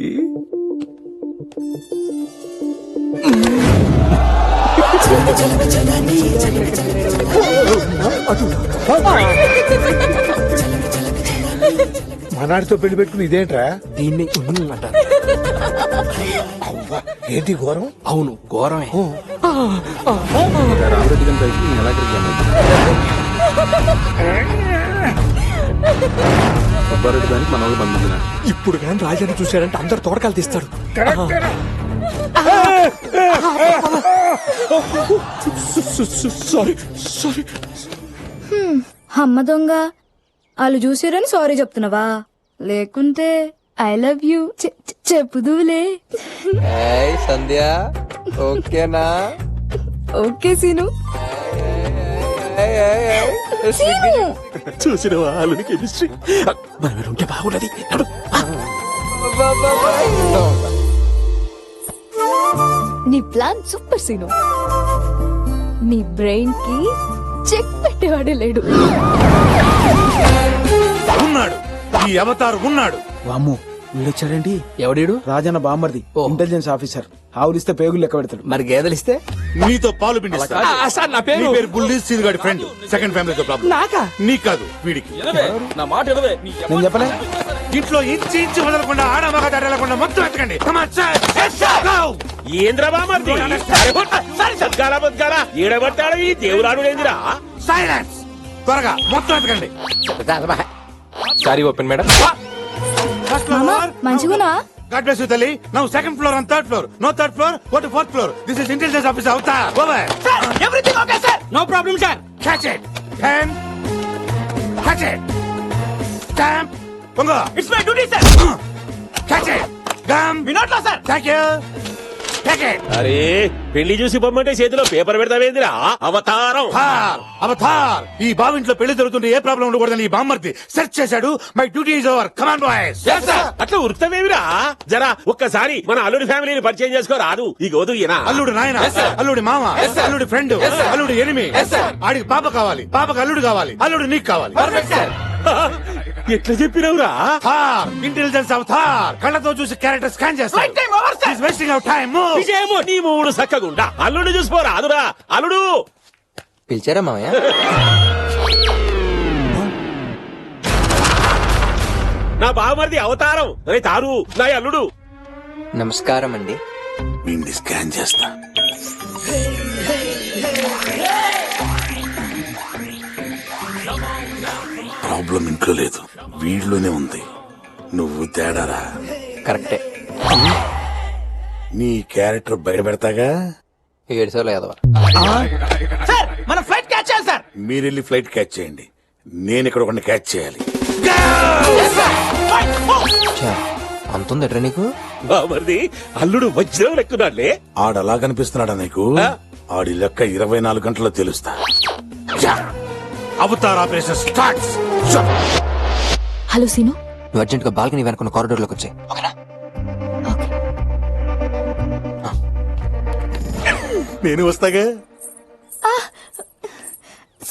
[SPEAKER 12] మనాడితో పెళ్లి పెట్టుకుని ఇదేంట్రా?
[SPEAKER 7] దీన్ని అంటారు.
[SPEAKER 12] అవ్వా, ఏంటి ఘోరం?
[SPEAKER 7] అవును ఘోరమే.
[SPEAKER 11] సుబ్బారెడ్డి దానికి మన వాళ్ళు బంధించిన
[SPEAKER 8] ఇప్పుడు కానీ రాజాని చూశాడంటే అందరు తోడకాలు తీస్తాడు. Sorry sorry.
[SPEAKER 5] అమ్మ దొంగ, వాళ్ళు చూసిరని సారీ చెప్తున్నావా? లేకుంటే ఐ లవ్ యూ చెప్పుదువులే.
[SPEAKER 3] సంధ్య ఓకేనా?
[SPEAKER 5] Okay scene. సీను
[SPEAKER 2] చూసిన వాళ్ళని కెమిస్ట్రీ మనం ఉంటే బాగున్నది.
[SPEAKER 13] నీ ప్లాన్ సూపర్ సీను. నీ బ్రెయిన్ కి చెక్ పెట్టేవాడే లేడు.
[SPEAKER 12] ఉన్నాడు, ఈ అవతార్ ఉన్నాడు.
[SPEAKER 7] వామ్ము వీడొచ్చాడండి. ఎవడీడు? రాజన్న బామ్మర్ది, ఇంటెలిజెన్స్ ఆఫీసర్. ఆవులిస్తే పేగులు లెక్క పెడతాడు. మరి గేదెలు ఇస్తే
[SPEAKER 11] నీతో పాలు పిండిస్తా.
[SPEAKER 8] సార్ నా
[SPEAKER 11] నీ పేరు బుల్లి సీన్ గారి ఫ్రెండ్. సెకండ్ ఫ్యామిలీతో ప్రాబ్లం.
[SPEAKER 7] నాకా?
[SPEAKER 11] నీకు కాదు, వీడికి.
[SPEAKER 8] నా మాట ఎడవే.
[SPEAKER 7] నేను చెప్పలే.
[SPEAKER 11] ఇంట్లో ఇంచి ఇంచి వదలకుండా ఆడ మగ తడలకుండా మొత్తం ఎత్తకండి. Come on, sir. Yes, sir. Go.
[SPEAKER 2] ఏంద్రబామర్ది సత్కాల బతకాల ఏడబట్టాడు ఈ దేవురాడు ఏందిరా?
[SPEAKER 11] Silence. త్వరగా మొత్తం ఎత్తకండి.
[SPEAKER 3] Sorry open madam.
[SPEAKER 11] First floor.
[SPEAKER 5] మంచిగునా?
[SPEAKER 11] God bless you, Tali. Now second floor and third floor. No third floor, go to fourth floor. This is intelligence officer Avatar. Over.
[SPEAKER 8] Sir, everything okay, sir? No problem, sir.
[SPEAKER 11] Catch it. Pen. Catch it. Stamp. Bungo.
[SPEAKER 8] It's my duty, sir.
[SPEAKER 11] Catch it. Gum.
[SPEAKER 8] We not lost, sir.
[SPEAKER 11] Thank you. Take it.
[SPEAKER 2] అరే పెళ్లి చూసి పొమ్మంటే చేతిలో paper పెడతావేందిరా? అవతారం.
[SPEAKER 11] Avatar. ఈ బావింట్లో పెళ్లి జరుగుతుంటే ఏ problem ఉండకూడదని ఈ బామ్మర్ది సెర్చ్ చేశాడు. My duty is over. Come on boys.
[SPEAKER 2] అట్లా ఉరుకుతావేమిరా? జరా ఒక్కసారి మన అల్లుడి ఫ్యామిలీని పరిచయం చేసుకో రాదు. ఈ గోదు ఈయన
[SPEAKER 11] అల్లుడు నాయన, అల్లుడి మామ, అల్లుడి ఫ్రెండ్, అల్లుడి ఎనిమి. ఆడికి పాప కావాలి, పాపకు అల్లుడు కావాలి, అల్లుడు నీకు కావాలి.
[SPEAKER 2] ఎట్లా చెప్పినవురా?
[SPEAKER 11] ఇంటెలిజెన్స్ అవతార్. కళ్ళతో చూసి క్యారెక్టర్ స్కాన్ చేస్తాడు. Wasting our time.
[SPEAKER 2] విజయమో నీ మూడు సక్కగుండా అల్లుడు చూసిపోరా అదురా. అల్లుడు
[SPEAKER 3] పిలిచారా మామయ్య?
[SPEAKER 2] నా బావమరిది అవతారం. రే తారు నా అల్లుడు.
[SPEAKER 3] నమస్కారం అండి.
[SPEAKER 11] వీడిని స్కాన్ చేస్తా. ప్రాబ్లం ఇంట్లో లేదు, వీడిలోనే ఉంది. నువ్వు తేడారా?
[SPEAKER 3] కరెక్టే.
[SPEAKER 11] నీ క్యారెక్టర్ బయట పెడతాగా.
[SPEAKER 3] 7 సార్లు ఎదవా.
[SPEAKER 8] సార్ మన ఫ్లైట్ క్యాచ్ చేయాలి సార్.
[SPEAKER 11] మీరెళ్ళి ఫ్లైట్ క్యాచ్ చేయండి, నేను ఇక్కడ ఒకరిని క్యాచ్ చేయాలి.
[SPEAKER 3] అంతుంది ఎట్రా నీకు?
[SPEAKER 2] బావమరిది అల్లుడు వజ్రం లెక్కున్నాడులే.
[SPEAKER 11] ఆడలా కనిపిస్తున్నాడా నీకు? ఆడి లెక్క 24 గంటల్లో తెలుస్తా. Avatar operation starts.
[SPEAKER 13] Hello Seenu.
[SPEAKER 3] నువ్వు అర్జెంట్ గా బాల్కనీ వెనుకున్న కారిడోర్ లోకి వచ్చాయి.
[SPEAKER 11] నేను వస్తాగా.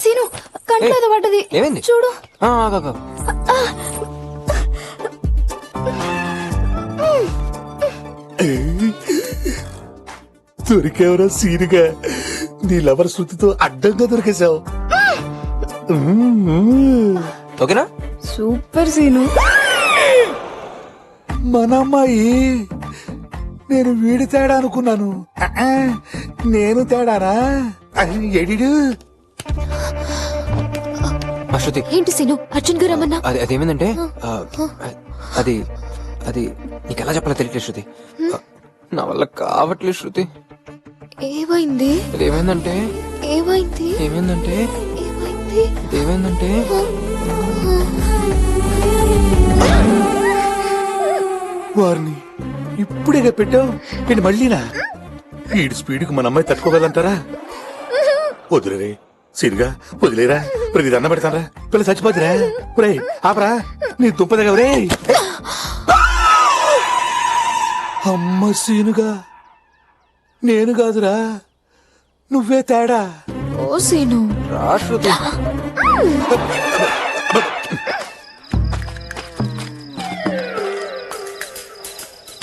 [SPEAKER 5] సీను కంట్లో ఏదో పడ్డది.
[SPEAKER 3] ఏమైంది?
[SPEAKER 5] చూడు.
[SPEAKER 11] దొరికేవరా సీనుగా. నీ లవర్ శృతితో అడ్డంగా దొరికేశావు.
[SPEAKER 3] ఓకేనా?
[SPEAKER 5] సూపర్ సీను.
[SPEAKER 12] మన అమ్మాయి. నేను వీడి తేడా అనుకున్నాను. నేను తేడానా? ఎడిడు.
[SPEAKER 3] శృతి
[SPEAKER 13] ఏంటి సీను అర్జున్ గారు రమ్మన్నా?
[SPEAKER 3] అదేమైందంటే అది అది నీకెలా చెప్పాలో తెలియట్లేదు శృతి. నా వల్ల కావట్లేదు శృతి.
[SPEAKER 13] ఏమైంది?
[SPEAKER 3] ఏమైందంటే
[SPEAKER 13] ఏమైంది?
[SPEAKER 3] ఏమైందంటే
[SPEAKER 13] ఏమైంది?
[SPEAKER 3] ఏమైందంటే
[SPEAKER 11] వారిని ఇప్పుడేగా పెట్టావు. ఏంటి మళ్ళీనా? వీడి స్పీడ్కి మన అమ్మాయి తట్టుకోగలంటారా? వదిలేరే సీనుగా, వదిలేరా. ప్రతి దండ పెడతారా? పిల్ల చచ్చిపోతురా. రే ఆపరా, నీ దుంపదగా. రే
[SPEAKER 12] అమ్మ సీనుగా, నేను కాదురా, నువ్వే తేడా.
[SPEAKER 13] ఓ సీను.
[SPEAKER 3] రా శృతి.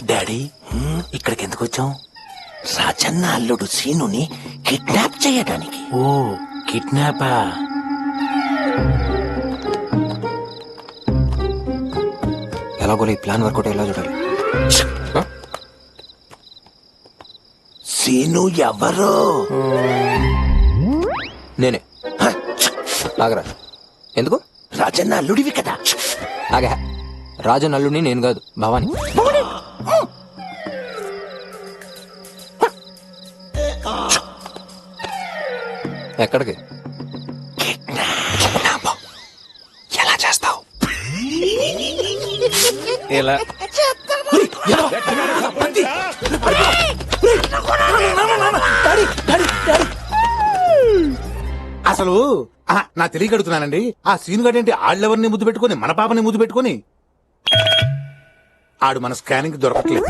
[SPEAKER 2] డాడీ ఇక్కడికి ఎందుకు వచ్చాం? రాజన్న అల్లుడు సీనుని కిడ్నాప్ చేయడానికి. ఓ కిడ్నాపా?
[SPEAKER 3] ఎలాగో ఈ ప్లాన్ వర్కౌట్ ఎలా చూడాలి.
[SPEAKER 2] సీను ఎవరు?
[SPEAKER 3] నేనే. ఆగరా. ఎందుకు?
[SPEAKER 2] రాజన్న అల్లుడివి కదా.
[SPEAKER 3] ఆగా. రాజన్ అల్లుడిని నేను కాదు, భవాని. ఎక్కడికి?
[SPEAKER 2] ఎలా చేస్తావు?
[SPEAKER 8] ఎలా?
[SPEAKER 11] అసలు నా తెలియక అడుగుతున్నానండి, ఆ సీన్ గడేంటి ఆళ్ళెవరిని ముద్దు పెట్టుకొని మన పాపని ముద్దు పెట్టుకొని ఆడు మన స్కానింగ్ దొరకట్లేదు.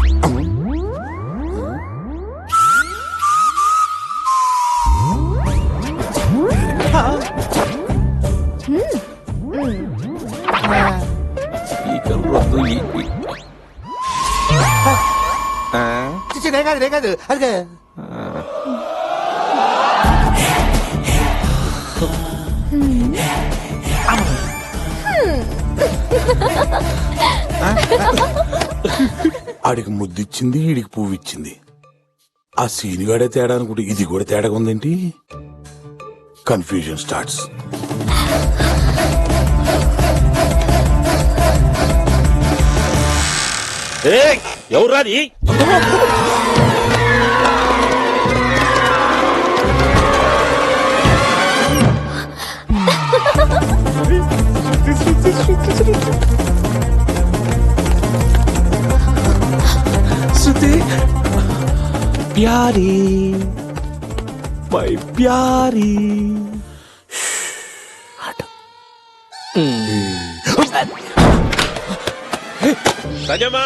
[SPEAKER 11] రేగాదు అదే ఆడికి ముద్దిచ్చింది, ఈడికి పువ్వు ఇచ్చింది. ఆ సీనిగాడే తేడా అనుకుంటే ఇది కూడా తేడాగా ఉందేంటి? Confusion starts.
[SPEAKER 2] ఎవరాది?
[SPEAKER 8] శృతి ప్యారీ మై ప్యారీ.
[SPEAKER 2] సంజమా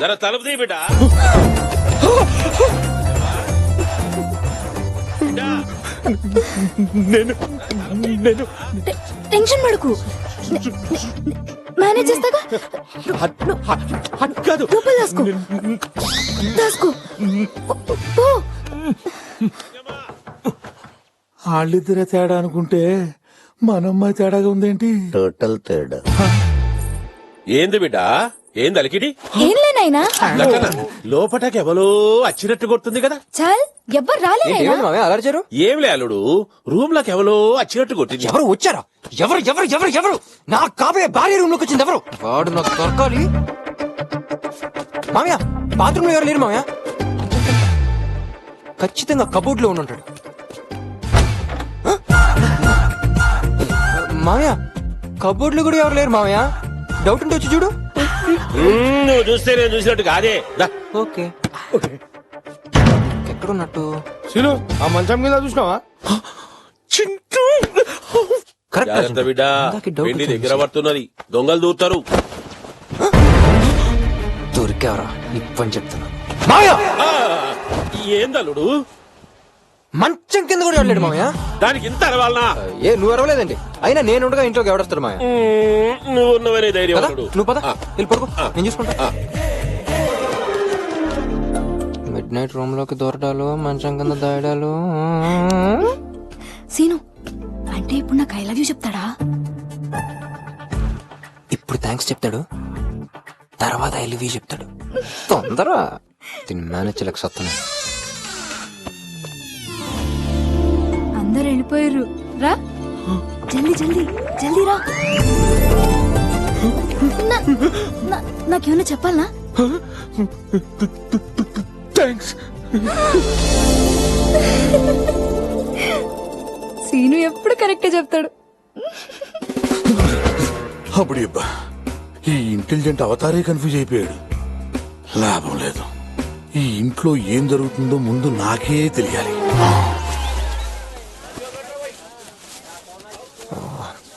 [SPEAKER 2] జర తలుపు తీ బిడ్డ.
[SPEAKER 13] టెన్షన్ పడకు, మేనేజ్ చేస్తాగా. లోపల దాసుకో, దాసుకో. పో.
[SPEAKER 11] వాళ్ళిద్దరే తేడా అనుకుంటే మనమ్మాయి తేడాగా ఉందేంటి?
[SPEAKER 4] టోటల్ తేడా.
[SPEAKER 2] ఏంది బిడ్డ, ఏంది అలికిడి?
[SPEAKER 13] ఏం లేనాయినా,
[SPEAKER 2] లోపటకెవలో వచ్చినట్టు కొడుతుంది కదా.
[SPEAKER 5] చల్ ఎవ్వరు రాలేనా?
[SPEAKER 3] అలర్చారు
[SPEAKER 2] ఏం లే అల్లుడు, రూమ్ లోకి ఎవలో వచ్చినట్టు కొట్టింది.
[SPEAKER 3] ఎవరు వచ్చారా? ఎవరు ఎవరు ఎవరు ఎవరు? నా కాబోయే భార్య రూమ్ లోకి వచ్చింది ఎవరు? వాడు నాకు దొరకాలి. మామయ్య బాత్రూమ్ లో ఎవరు లేరు మామయ్య. ఖచ్చితంగా కబోర్డ్ లో ఉంటాడు. మామయ్య కబోర్డ్ లో కూడా ఎవరు లేరు మామయ్య. డౌట్ ఉంటే వచ్చి చూడు.
[SPEAKER 2] నువ్వు చూస్తే నేను చూసినట్టు కాదే.
[SPEAKER 3] ఓకే ఎక్కడున్నట్టు?
[SPEAKER 6] శీలు ఆ మంచం మీద చూసినావా?
[SPEAKER 2] జాగ్రత్త బిడ్డ, పెళ్లి దగ్గర పడుతున్నది, దొంగలు దూరుతారు.
[SPEAKER 3] దొరికావరా ఇప్పని చెప్తున్నా.
[SPEAKER 2] ఏందల్లుడు,
[SPEAKER 3] మంచం కింద కూడా ఎవరు మామయ్య.
[SPEAKER 2] దానికి ఇంత అరవాలనా?
[SPEAKER 3] ఏ నువ్వు అరవలేదండి, అయినా నేనుండగా ఇంట్లోకి ఎవడొస్తాడు మామయ్య.
[SPEAKER 2] నువ్వు ఉన్నవనే ధైర్యం అల్లుడు.
[SPEAKER 3] నువ్వు పద వెళ్ళి పడుకో, నేను చూసుకుంటా. మిడ్ నైట్ రూమ్ లోకి దూరడాలు, మంచం కింద దాయడాలు.
[SPEAKER 5] సీను అంటే ఇప్పుడు నాకు ఐ లవ్ యూ చెప్తాడా?
[SPEAKER 3] ఇప్పుడు థ్యాంక్స్ చెప్తాడు, తర్వాత ఐ లవ్ యూ చెప్తాడు. తొందర దీన్ని మేనేజ్ చేయలేక సత్తున్నాయి.
[SPEAKER 5] అందరు వెళ్ళిపోయారు, రా జల్దీ జల్దీ జల్దీ రా. నాకేమన్నా చెప్పాలనా?
[SPEAKER 11] థ్యాంక్స్.
[SPEAKER 5] సీను ఎప్పుడు కరెక్టే చెప్తాడు.
[SPEAKER 11] అప్పుడు అబ్బా ఈ ఇంటెలిజెంట్ అవతారే కన్ఫ్యూజ్ అయిపోయాడు. లాభం లేదు, ఈ ఇంట్లో ఏం జరుగుతుందో ముందు నాకే తెలియాలి.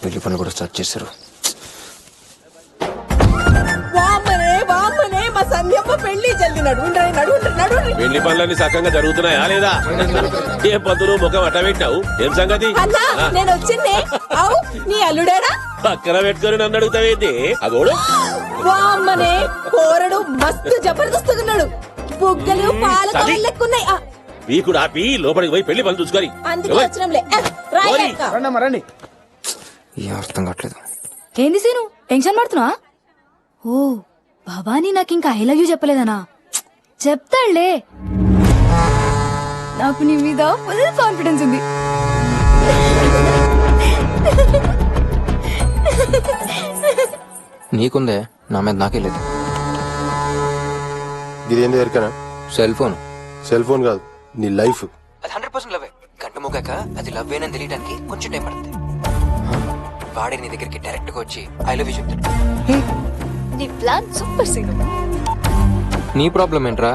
[SPEAKER 3] పెళ్లి పనులు కూడా స్టార్ట్ చేశారు.
[SPEAKER 2] పెళ్లి పనులన్నీ సక్కంగా జరుగుతున్నాయా లేదా? ఏం పంతులు ముఖం అట్ట పెట్టావు, ఏం సంగతి?
[SPEAKER 9] నేను వచ్చింది నీ అల్లుడేనా?
[SPEAKER 2] పక్కన పెట్టుకుని నన్ను అడుగుతావేంటి? అగోడు
[SPEAKER 9] వామ్మనే కోరడు మస్తు జబర్దస్తున్నాడు. బుగ్గలు పాల లెక్కున్నాయి.
[SPEAKER 2] వీకుడు ఆపి లోపలికి పోయి పెళ్లి పనులు చూసుకొని
[SPEAKER 9] అందుకే వచ్చినంలే.
[SPEAKER 6] రండి.
[SPEAKER 3] ఏం అర్థం కావట్లేదు.
[SPEAKER 5] ఏంది సీను టెన్షన్ పడుతున్నా? ఓ భవానీ నాకు ఇంకా ఐ లవ్ యూ చెప్పలేదనా? చెప్తాడులే, నాకు నీ మీద ఫుల్ కాన్ఫిడెన్స్ ఉంది.
[SPEAKER 3] నీకుందే, నా మీద నాకే లేదు.
[SPEAKER 4] ఇదేంటి ఎరికనా?
[SPEAKER 3] Cell phone.
[SPEAKER 4] సెల్ ఫోన్ కాదు, నీ లైఫ్.
[SPEAKER 3] అది 100% లవ్వే. గంట మొగాక అది లవ్ ఏనని తెలియడానికి కొంచెం టైం పడుతుంది. వాడే నీ దగ్గరికి డైరెక్ట్ గా వచ్చి ఐ లవ్ యూ చెప్తాడు.
[SPEAKER 13] నీ ప్లాన్ సూపర్ సీను.
[SPEAKER 3] నీ ప్రాబ్లం ఏంట్రా?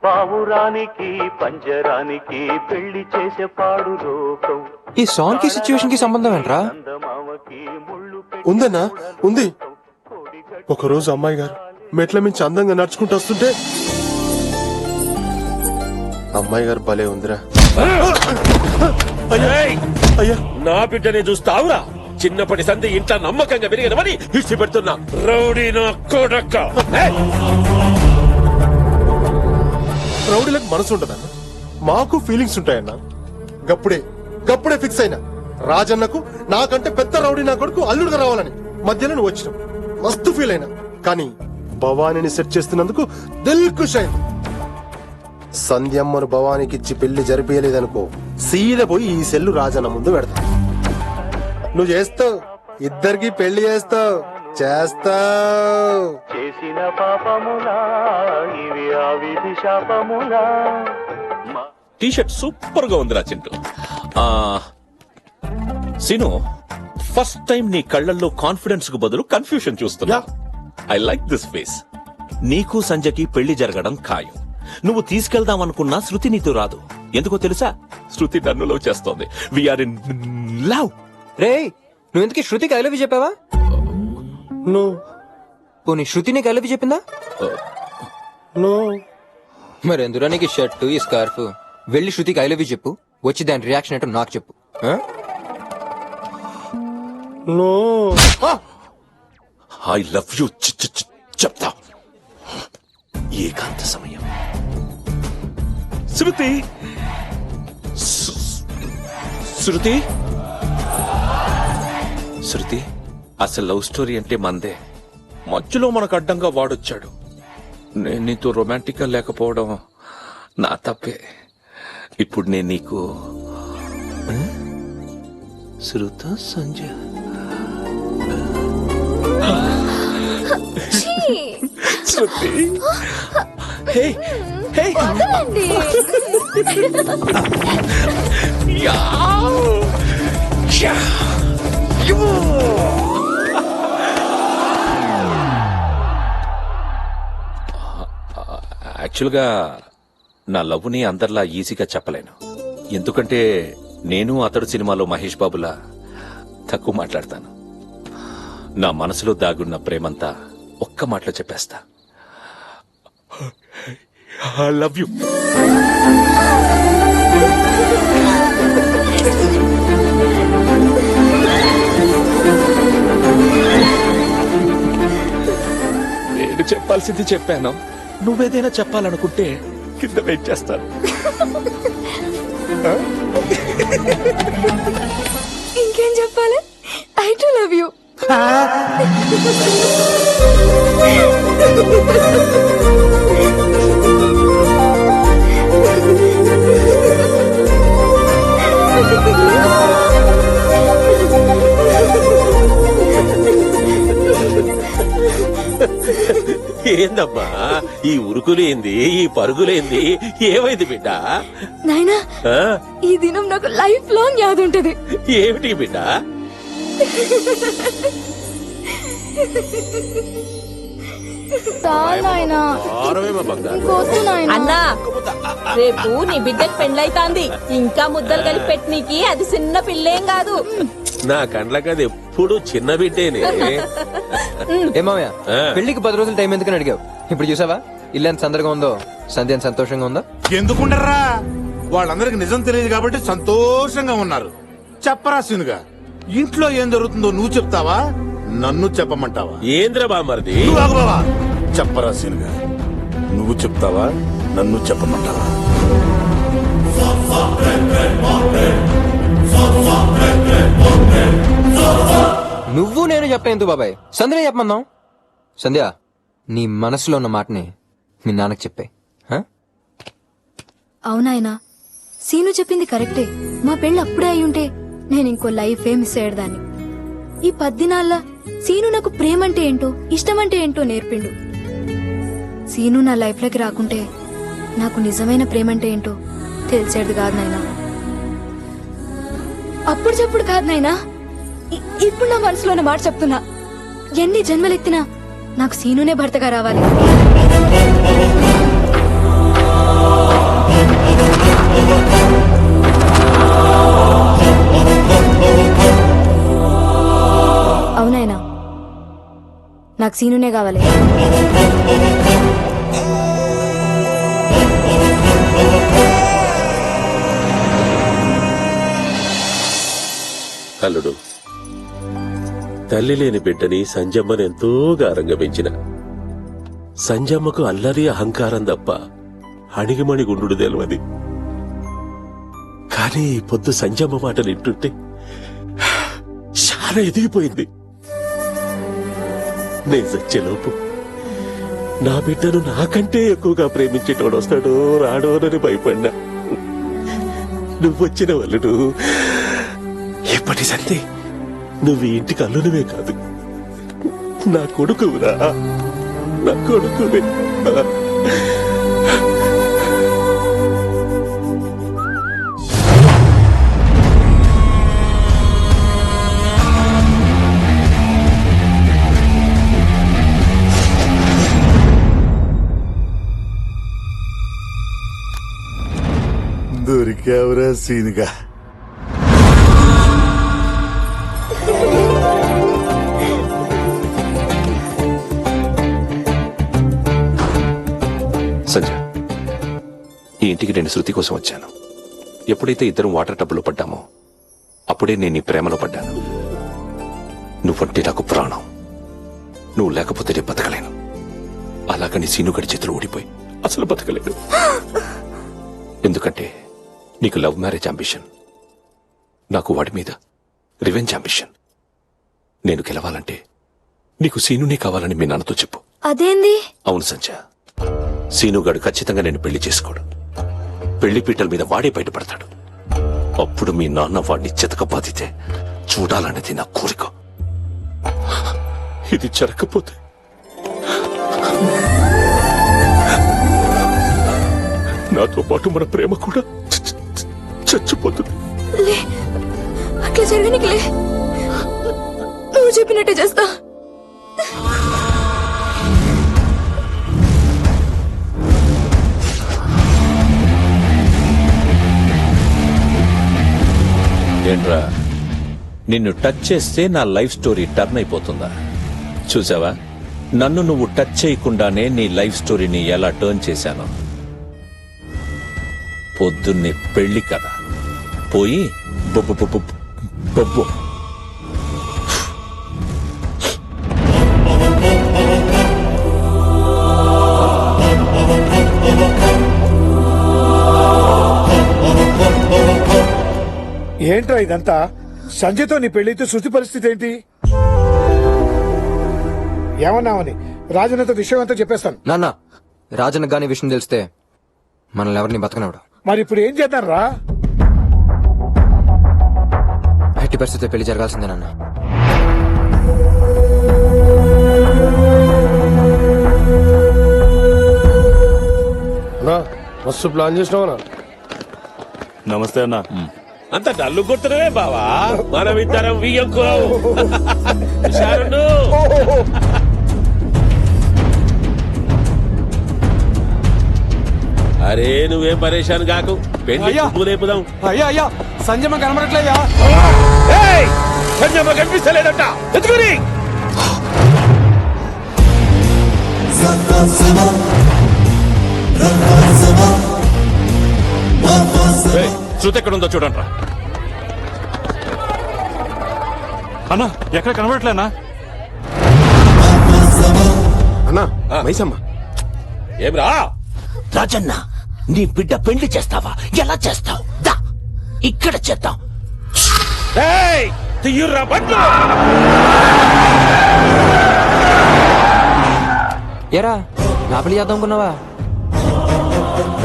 [SPEAKER 14] పావురానికి పంజరానికి పెళ్లి చేసే పాడు లోకం.
[SPEAKER 3] ఈ సాంగ్ కి సిచ్యువేషన్ కి సంబంధం ఏంట్రా?
[SPEAKER 15] ఉందన్నా ఉంది. ఒకరోజు అమ్మాయి గారు మెట్ల మించి అందంగా నడుచుకుంటూ వస్తుంటే అమ్మాయి గారు భలే ఉందిరా.
[SPEAKER 2] అయ్యా నా బిడ్డనే చూస్తావురా? చిన్నప్పటి సంధి ఇంట్లో నమ్మకంగా పెరిగినవని ఇచ్చి పెడుతున్నా రౌడీ నా కొడక్క.
[SPEAKER 15] రౌడీలకు మనసు ఉంటదన్న, మాకు ఫీలింగ్స్ ఉంటాయన్నా. గప్పుడే ఫిక్స్ అయినా రాజన్నకు నాకంటే పెద్ద రౌడీ నా కొడుకు అల్లుడుగా రావాలని. మధ్యలో నువ్వు వచ్చినావు, మస్తు ఫీల్ అయినా. కానీ భవానీని సెట్ చేస్తున్నందుకు దిల్ ఖుష్ అయింది. సంధ్యమ్మను భవానీకి ఇచ్చి పెళ్లి జరిపేయలేదనుకో, సీదా పోయి ఈ సెల్లు రాజన్న ముందు పెడతా. నువ్వు చేస్తావు, ఇద్దరికి పెళ్లి చేస్తావు.
[SPEAKER 14] చేసిన పాపములా ఇవి ఆ విధి శాపములా.
[SPEAKER 10] టీషర్ట్ సూపర్ గా ఉందిరా చింటూ. సిను, ఫస్ట్ టైం నీ కళ్ళల్లో కాన్ఫిడెన్స్ కు బదులు కన్ఫ్యూషన్ చూస్తున్నా. I like this face. నీకు సంజయ్కి పెళ్లి జరగడం ఖాయం. నువ్వు తీసుకెళ్దాం అనుకున్నా శృతి నీతో రాదు. ఎందుకో తెలుసా? శృతి నన్ను లవ్ చేస్తోంది. We are in love.
[SPEAKER 3] రే, నువ్వు ఎందుకు శృతికి ఐ లవ్ యూ చెప్పావా? పోనీ శృతి నీకు ఐ లవ్ యూ చెప్పిందా? మరి ఎందురా నీకు షర్ట్ ఈ స్కార్ఫ్? వెళ్ళి శృతికి ఐ లవ్ యూ చెప్పు, వచ్చి దాని రియాక్షన్ ఏంటో నాకు చెప్పు.
[SPEAKER 10] ఐ లవ్ యూ చెప్తా. ఏకాంత సమయం. శృతి శృతి శృతి, అసలు లవ్ స్టోరీ అంటే మందే. మధ్యలో మనకు అడ్డంగా వాడొచ్చాడు. నేను నీతో రొమాంటిక్ గా లేకపోవడం నా తప్పే. ఇప్పుడు నేను నీకు శృత సంజయ్ శృతి. హే హే యాక్చువల్గా నా లవ్ని అందరిలా ఈజీగా చెప్పలేను. ఎందుకంటే నేను అతడు సినిమాలో మహేష్ బాబులా తక్కువ మాట్లాడతాను. నా మనసులో దాగున్న ప్రేమంతా ఒక్క మాటలో చెప్పేస్తా. I love you. నేను చెప్పాల్సింది చెప్పాను. నువ్వేదైనా చెప్పాలనుకుంటే కింద వెయిట్ చేస్తాను.
[SPEAKER 13] ఇంకేం చెప్పాలి? I to love you.
[SPEAKER 2] ఏందమ్మా ఈ ఉరుకులేంది, ఈ పరుగులేంది? ఏమైంది బిడ్డ?
[SPEAKER 13] నాయనా, ఈ దినం నాకు లైఫ్ లాంగ్ యాదుంటది.
[SPEAKER 2] ఏమిటి బిడ్డ?
[SPEAKER 16] అన్నా, రేపు నీ బిడ్డకు పెండ్లైతాంది. ఇంకా ముద్దలు కలిపి పెట్టనీకి అది చిన్న పిల్లేం కాదు.
[SPEAKER 2] నా కండ్లకి అది ఎప్పుడు చిన్న బిడ్డేనే.
[SPEAKER 3] ఏమావయ్య, పెళ్లికి 10 రోజులు టైం ఎందుకని అడిగావు? ఇప్పుడు చూసావా ఇల్లు ఎంత సందడిగా ఉందో, సంధ్య ఎంత సంతోషంగా ఉందో.
[SPEAKER 11] ఎందుకుంటారా? వాళ్ళందరికి నిజం తెలియదు కాబట్టి సంతోషంగా ఉన్నారు. చెప్పరా సీనుగా, ఇంట్లో ఏం జరుగుతుందో నువ్వు చెప్తావా, నన్ను చెప్పమంటావా?
[SPEAKER 2] ఏంద్ర బామర్ది?
[SPEAKER 11] చెప్పరా సీనుగా, నువ్వు చెప్తావా, నన్ను చెప్పమంటావా?
[SPEAKER 3] నువ్వు నేను చెప్పేందుకు బాబాయ్, సంధ్యనే చెప్పమందాం. సంధ్య, నీ మనసులో ఉన్న మాటని మీ నాన్నకి చెప్పే.
[SPEAKER 5] అవునాయనా, సీను చెప్పింది కరెక్టే. మా పెళ్ళి అప్పుడే అయి ఉంటే నేను ఇంకో లైఫ్ మిస్ అయ్యేదాన్ని. ఈ 10 దినాల్లో సీను నాకు ప్రేమంటే ఏంటో, ఇష్టమంటే ఏంటో నేర్పిండు. సీను నా లైఫ్ లోకి రాకుంటే నాకు నిజమైన ప్రేమంటే ఏంటో తెలిసేది కాదు నాయనా. అప్పుడు చెప్పుడు కాదు నాయనా, ఇప్పుడు నా మనసులో ఉన్న మాట చెప్తున్నా. ఎన్ని జన్మలెత్తినా నాకు సీనునే భర్తగా రావాలి. అవునాయనా నాకు సీనునే కావాలి.
[SPEAKER 2] అల్లుడు, తల్లి లేని బిడ్డని సంజమ్మని ఎంతో గారంగా పెంచిన సంజమ్మకు అల్లరి అహంకారం తప్ప అణిగిమణి గుండు తెలవది. కానీ ఈ పొద్దు సంజమ్మ మాటలు వింటుంటే చాలా ఎదిగిపోయింది. నేను చచ్చేలోపు నా బిడ్డను నాకంటే ఎక్కువగా ప్రేమించేటోడు వస్తాడో రాడోనని భయపడినా. నువ్వొచ్చిన వల్లుడు ఎప్పటి సంతే నువ్వు ఈ ఇంటికి అల్లునివే కాదు, నా కొడుకురా, నా కొడుకువే.
[SPEAKER 11] దొరికావురా సీనుగా.
[SPEAKER 17] సంజయ్, ఈ ఇంటికి నేను శృతి కోసం వచ్చాను. ఎప్పుడైతే ఇద్దరం వాటర్ టబ్బులో పడ్డామో అప్పుడే నేను నీ ప్రేమలో పడ్డాను. నువ్వంటే నాకు ప్రాణం. నువ్వు లేకపోతే నేను బతకలేను. అలాగని సీనుగడి చేతులు ఊడిపోయి అసలు బతకలేను. ఎందుకంటే నీకు లవ్ మ్యారేజ్ అంబిషన్, నాకు వాడి మీద రివెంజ్ అంబిషన్. నేను గెలవాలంటే నీకు సీనునే కావాలని మీ నాన్నతో చెప్పు.
[SPEAKER 5] అదేంది?
[SPEAKER 17] అవును సంజయ్, సీనుగాడు ఖచ్చితంగా నేను పెళ్లి చేసుకోడు. పెళ్లి పీటల మీద వాడే బయటపడతాడు. అప్పుడు మీ నాన్న వాడిని చితకబాదితే చూడాలనేది నా కోరిక. ఇది జరగకపోతే నాతో పాటు మన ప్రేమ కూడా చచ్చిపోతుంది.
[SPEAKER 13] అట్లా జరగనికిలే, నువ్వు చెప్పినట్టే చేస్తా.
[SPEAKER 10] ఏంట్రా, నిన్ను టచ్ చేస్తే నా లైఫ్ స్టోరీ టర్న్ అయిపోతుందా? చూసావా, నన్ను నువ్వు టచ్ చేయకుండానే నీ లైఫ్ స్టోరీని ఎలా టర్న్ చేశాను. పొద్దున్నే పెళ్లి కదా, పోయి బొబ్బు బొబ్బు బొబ్బు.
[SPEAKER 12] ఏంట్రా ఇదంతా? సంజయ్తో నీ పెళ్లితో శృతి పరిస్థితి ఏంటి? ఏమన్నావని రాజన్నతో విషయం అంతా చెప్పేస్తాను.
[SPEAKER 3] నాన్న, రాజన్న గాని విషయం తెలిస్తే మనల్ని ఎవరిని బతకనవడు.
[SPEAKER 12] మరి ఇప్పుడు ఏం చేద్దాం రా?
[SPEAKER 3] ఎట్టి పరిస్థితి పెళ్లి జరగాల్సిందే నాన్న.
[SPEAKER 15] మస్తు ప్లాన్ చేసినావనా?
[SPEAKER 10] నమస్తే అన్న.
[SPEAKER 2] అంత డల్లు కొడుతున్నావే బావా, మనం ఇద్దరం వియ్యంకు. అరే నువ్వేం పరేషాన్ కాకు, పెళ్లి లేపుదాం.
[SPEAKER 7] అయ్యా అయ్యా, సంజయ్ కనబడట్లయ్యా.
[SPEAKER 2] సంజయ్ కనిపిస్తలేదట, ఎత్తుకుని.
[SPEAKER 17] శృతి ఎక్కడుందో చూడండి రా.
[SPEAKER 10] అన్నా, ఎక్కడ కనబడట్లేనా?
[SPEAKER 15] అన్నా మైసమ్మ.
[SPEAKER 2] ఏమ్రా
[SPEAKER 10] రాజన్న, నీ బిడ్డ పెళ్లి చేస్తావా? ఎలా చేస్తావు? దా, ఇక్కడ చేద్దాం.
[SPEAKER 2] తీయుర్రా బండ్లు.
[SPEAKER 3] ఎరా, నా పెళ్లి చేద్దాం అనుకున్నావా?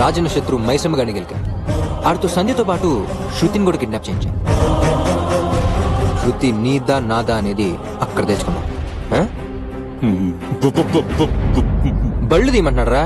[SPEAKER 3] రాజన్న శత్రు మైసమ్మ గాని గెలికా. ఆడితో సంధ్యతో పాటు శృతిని కూడా కిడ్నాప్ చేయించా. శృతి నీదా నాదా అనేది అక్కడ తెచ్చుకున్నాం. బళ్ళు తీయమంటున్నాడు రా.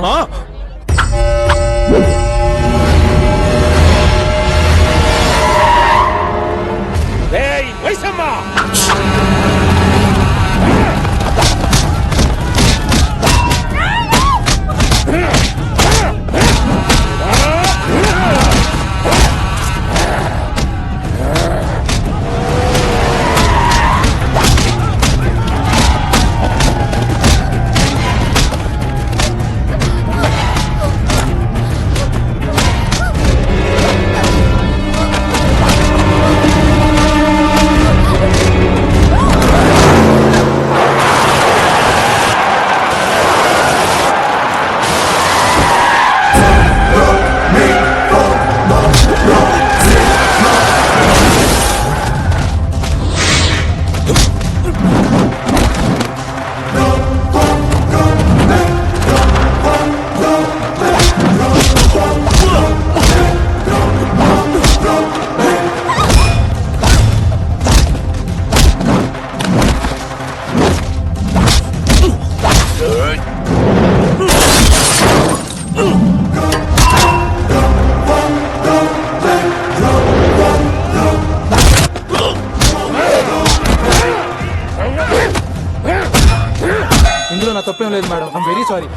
[SPEAKER 7] నా తప్పేం లేదు మేడం, ఐమ్ వెరీ సారీ.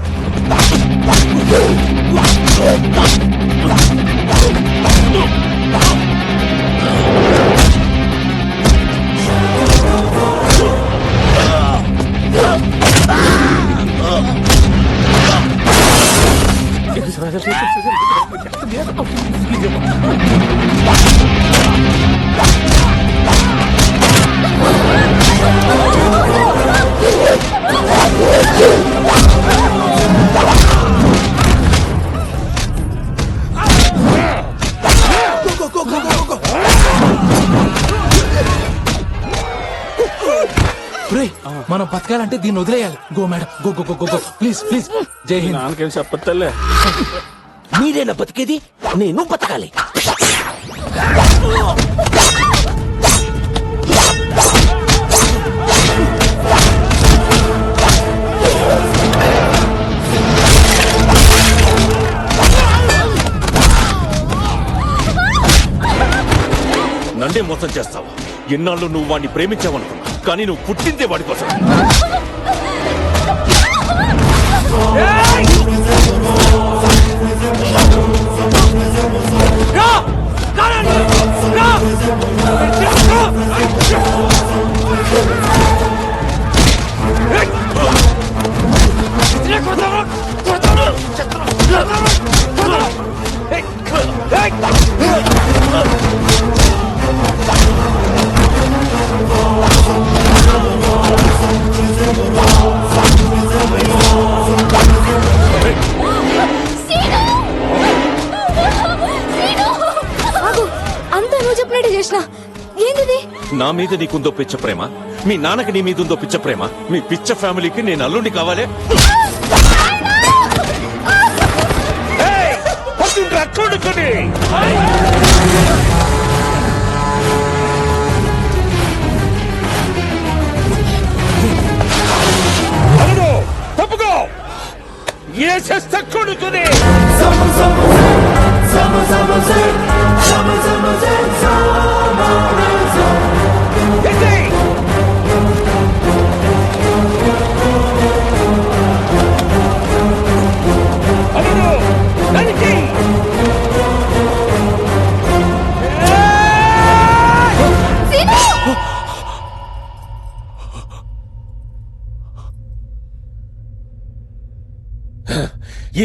[SPEAKER 7] మనం బతకాలంటే దీన్ని వదిలేయాలి. Go madam, go go go go go please please. జై హింద్.
[SPEAKER 2] నాన్నకేం చెప్పలే. మీరేనా బతికేది? నేను బతకాలి.
[SPEAKER 10] నన్నే మోసం చేస్తావా? ఎన్నాళ్ళు నువ్వు వాడిని ప్రేమించావనుకున్నా, కానీ నువ్వు పుట్టిందే వాడి కోసం.
[SPEAKER 5] అంతా నువ్వు చెప్పినట్టు చేసిన. ఏంటిది?
[SPEAKER 10] నా మీద నీకుందో పిచ్చ ప్రేమ, మీ నాన్నకి నీ మీద ఉందో పిచ్చ ప్రేమ, మీ పిచ్చ ఫ్యామిలీకి నేను అల్లుడిని కావాలి.
[SPEAKER 2] తప్పుకో. ఏ చేస్తా కొడుకుని.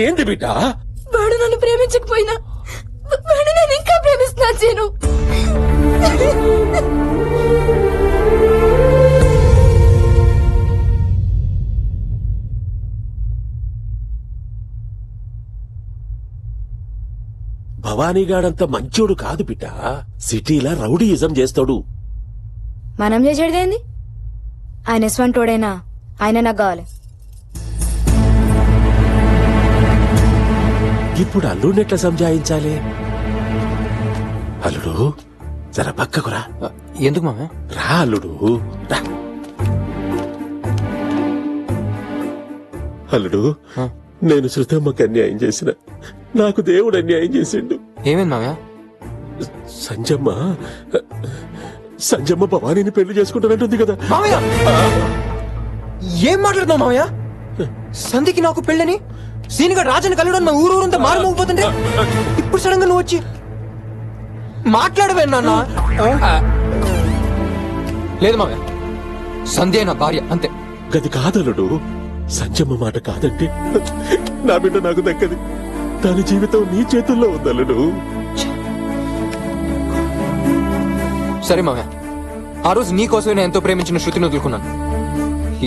[SPEAKER 2] ఏంది బిడ్డ?
[SPEAKER 13] వాడు నన్ను ప్రేమించకపోయినా వాడు నేను ఇంకా ప్రేమిస్తున్నా చేను.
[SPEAKER 2] భవానీగాడంత మంచోడు కాదు బిడ్డ. సిటీలా రౌడీయిజం చేస్తాడు.
[SPEAKER 5] మనం చేసేదేంది? ఆయన ఎస్వంటోడైనా ఆయన నాకు కావాలి.
[SPEAKER 2] ఇప్పుడు అల్లుడిని ఎట్లా సంజాయించాలి? అల్లుడు జర పక్కకురా.
[SPEAKER 3] ఎందుకు మామ?
[SPEAKER 2] రా అల్లుడు రా. అల్లుడు, నేను శృతమ్మకి అన్యాయం చేసిన, నాకు దేవుడు అన్యాయం చేసిండు.
[SPEAKER 3] ఏమైంది మామయ్య?
[SPEAKER 2] సంజమ్మ భవానీని పెళ్లి చేసుకుంటానంటుంది కదా.
[SPEAKER 3] మామయ్య ఏం మాట్లాడుతున్నావు మామయ్య? సంధికి నాకు పెళ్ళని సీనిగా రాజని కలవడం మా ఊరంతా మారుమోగిపోతుంటే ఇప్పుడు సడన్ గా నువ్వు వచ్చి మాట్లాడవే నాన్న. లేదు మామయ్య, సంధ్య నా భార్య అంతే.
[SPEAKER 2] గది కాదలుడు. సంజమ్మ మాట కాదంటే నా బిడ్డ నాకు దక్కది. దాని జీవితం నీ చేతుల్లో ఉందలుడు.
[SPEAKER 3] సరే మామయ్య, ఆ రోజు నీ కోసమే నేను ఎంతో ప్రేమించిన శృతిని వదులుకున్నాను.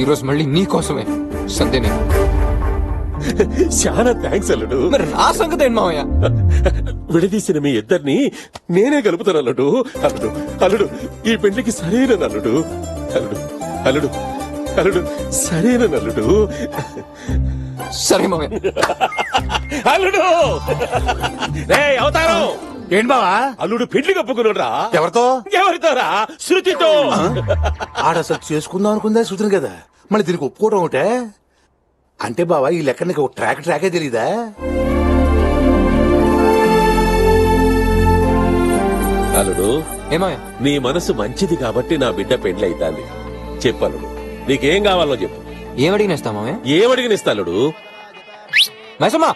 [SPEAKER 3] ఈ రోజు మళ్ళీ నీ కోసమే సంధ్యని.
[SPEAKER 2] చాలా థ్యాంక్స్ అల్లుడు.
[SPEAKER 3] మరి నా సంగతి ఏంటి మామయ్య?
[SPEAKER 2] విడదీసిన మీ ఇద్దరిని నేనే కలుపుతాను అల్లుడు. అల్లుడు అల్లుడు ఈ పెళ్లికి సరైన అల్లుడు. అల్లుడు అల్లుడు అల్లుడు సరైన అల్లుడు.
[SPEAKER 3] సరే మామయ్య.
[SPEAKER 2] అల్లుడు అవుతారు.
[SPEAKER 11] ఏంటి బావా?
[SPEAKER 2] అల్లుడు పెళ్లి కప్పుకున్నాడు.
[SPEAKER 11] ఎవరితో?
[SPEAKER 2] ఎవరితోరా? శృతితో.
[SPEAKER 11] ఆడ అసలు చేసుకుందాం అనుకుందా శృతిని కదా, మళ్ళీ దీనికి ఒప్పుకోవడం ఒకటే. అంటే బావా ఈ లెక్క నీకు ట్రాకే తెలీదా?
[SPEAKER 2] అల్లుడు
[SPEAKER 3] ఏమయ్య,
[SPEAKER 2] నీ మనసు మంచిది కాబట్టి నా బిడ్డ పెళ్లి అవుతాంది. చెప్పలుడు, నీకేం కావాలో చెప్పు.
[SPEAKER 3] ఏం అడిగినేస్తా మామయ్య?
[SPEAKER 2] ఏమడిగినిస్తా అల్లుడు?
[SPEAKER 3] మైసమ్మా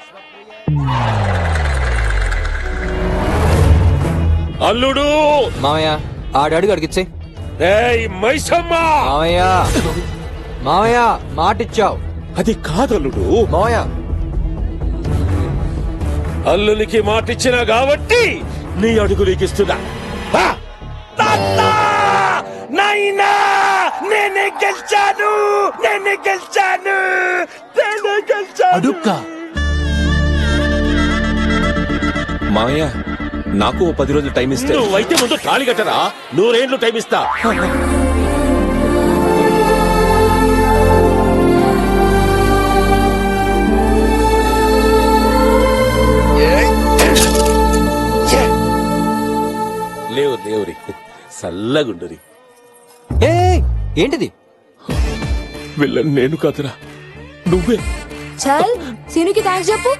[SPEAKER 2] అల్లుడు
[SPEAKER 3] మామయ్య ఆడాడికి అడిగిచ్చే.
[SPEAKER 2] రేయ్ మైసమ్మా!
[SPEAKER 3] మామయ్య మామయ్య మాటిచ్చావు.
[SPEAKER 2] అది కాదల్లుడు.
[SPEAKER 3] మామయ్య
[SPEAKER 2] అల్లునికి మాటిచ్చినా కాబట్టి నీ అడుగు నీకిస్తున్నా. హా! తాత! నాయనా! నేనే గెలిచాను! నేనే గెలిచాను! నేనే గెలిచాను!
[SPEAKER 7] అడుక్క
[SPEAKER 10] మావయ్య నాకు ఓ 10 రోజులు టైం ఇస్తే.
[SPEAKER 2] నువ్వైతే ముందు తాళి కట్టరా, 100 ఏండ్లు టైం ఇస్తా. లేవు దేవురి సల్లగుండురి.
[SPEAKER 3] ఏ ఏంటిది?
[SPEAKER 2] వెళ్ళను నేను కాదురా, నువ్వే.
[SPEAKER 5] చల్ సీనుకి థ్యాంక్స్ చెప్పు.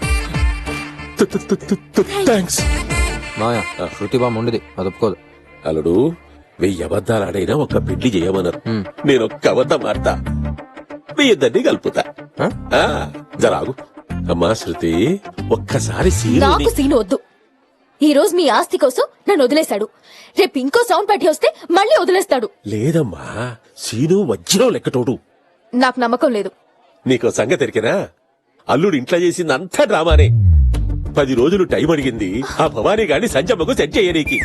[SPEAKER 2] థ్యాంక్స్.
[SPEAKER 3] మామయ్య శృతి బామ్మ ఉండేది, అది ఒప్పుకోదు.
[SPEAKER 2] అల్లుడు 1000 అబద్ధాలు ఆడైనా ఒక పెళ్లి చేయమన్నారు. నేను ఒక్క అబద్ధం ఆడతా, మీ ఇద్దరిని కలుపుతా. ఆ, జరాగు. అమ్మా శృతి, ఒక్కసారి
[SPEAKER 13] నాకు సీను వద్దు. ఈ రోజు మీ ఆస్తి కోసం నన్ను వదిలేశాడు. రేపు ఇంకో సౌండ్ పెట్టి వస్తే మళ్ళీ వదిలేస్తాడు.
[SPEAKER 2] లేదమ్మా, సీను వజ్రం లెక్కటోడు.
[SPEAKER 13] నాకు నమ్మకం లేదు.
[SPEAKER 2] నీకో సంగతి ఎరికెనా? అల్లుడు ఇంట్లో చేసింది అంతా డ్రామానే. 10 రోజులు టైం అడిగింది ఆ భవానీ గాని సంజమ్మకు సెట్ చేయనీకి.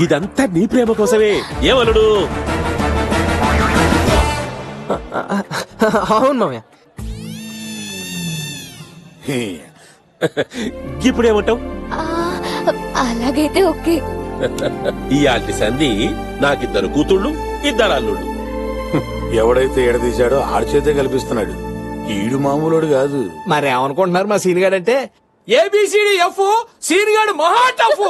[SPEAKER 2] ఇదంతా నీ ప్రేమ కోసమే. ఏమల్లుడు?
[SPEAKER 3] అవును మామయ్య.
[SPEAKER 2] ఇప్పుడేమంటావు?
[SPEAKER 13] అలాగైతే ఓకే.
[SPEAKER 2] ఇయాల్టి సంధి నాకిద్దరు కూతుళ్ళు, 2 అల్లుళ్ళు.
[SPEAKER 11] ఎవడైతే ఎడదీశాడో ఆడి చేతే కల్పిస్తున్నాడు. ఈడు మామూలుడు కాదు.
[SPEAKER 8] మరి ఏమనుకుంటున్నారు మా సీన్ గాడంటే? ఏబిసిడి ఎఫ్, సీన్ గాడు మహా టఫ్.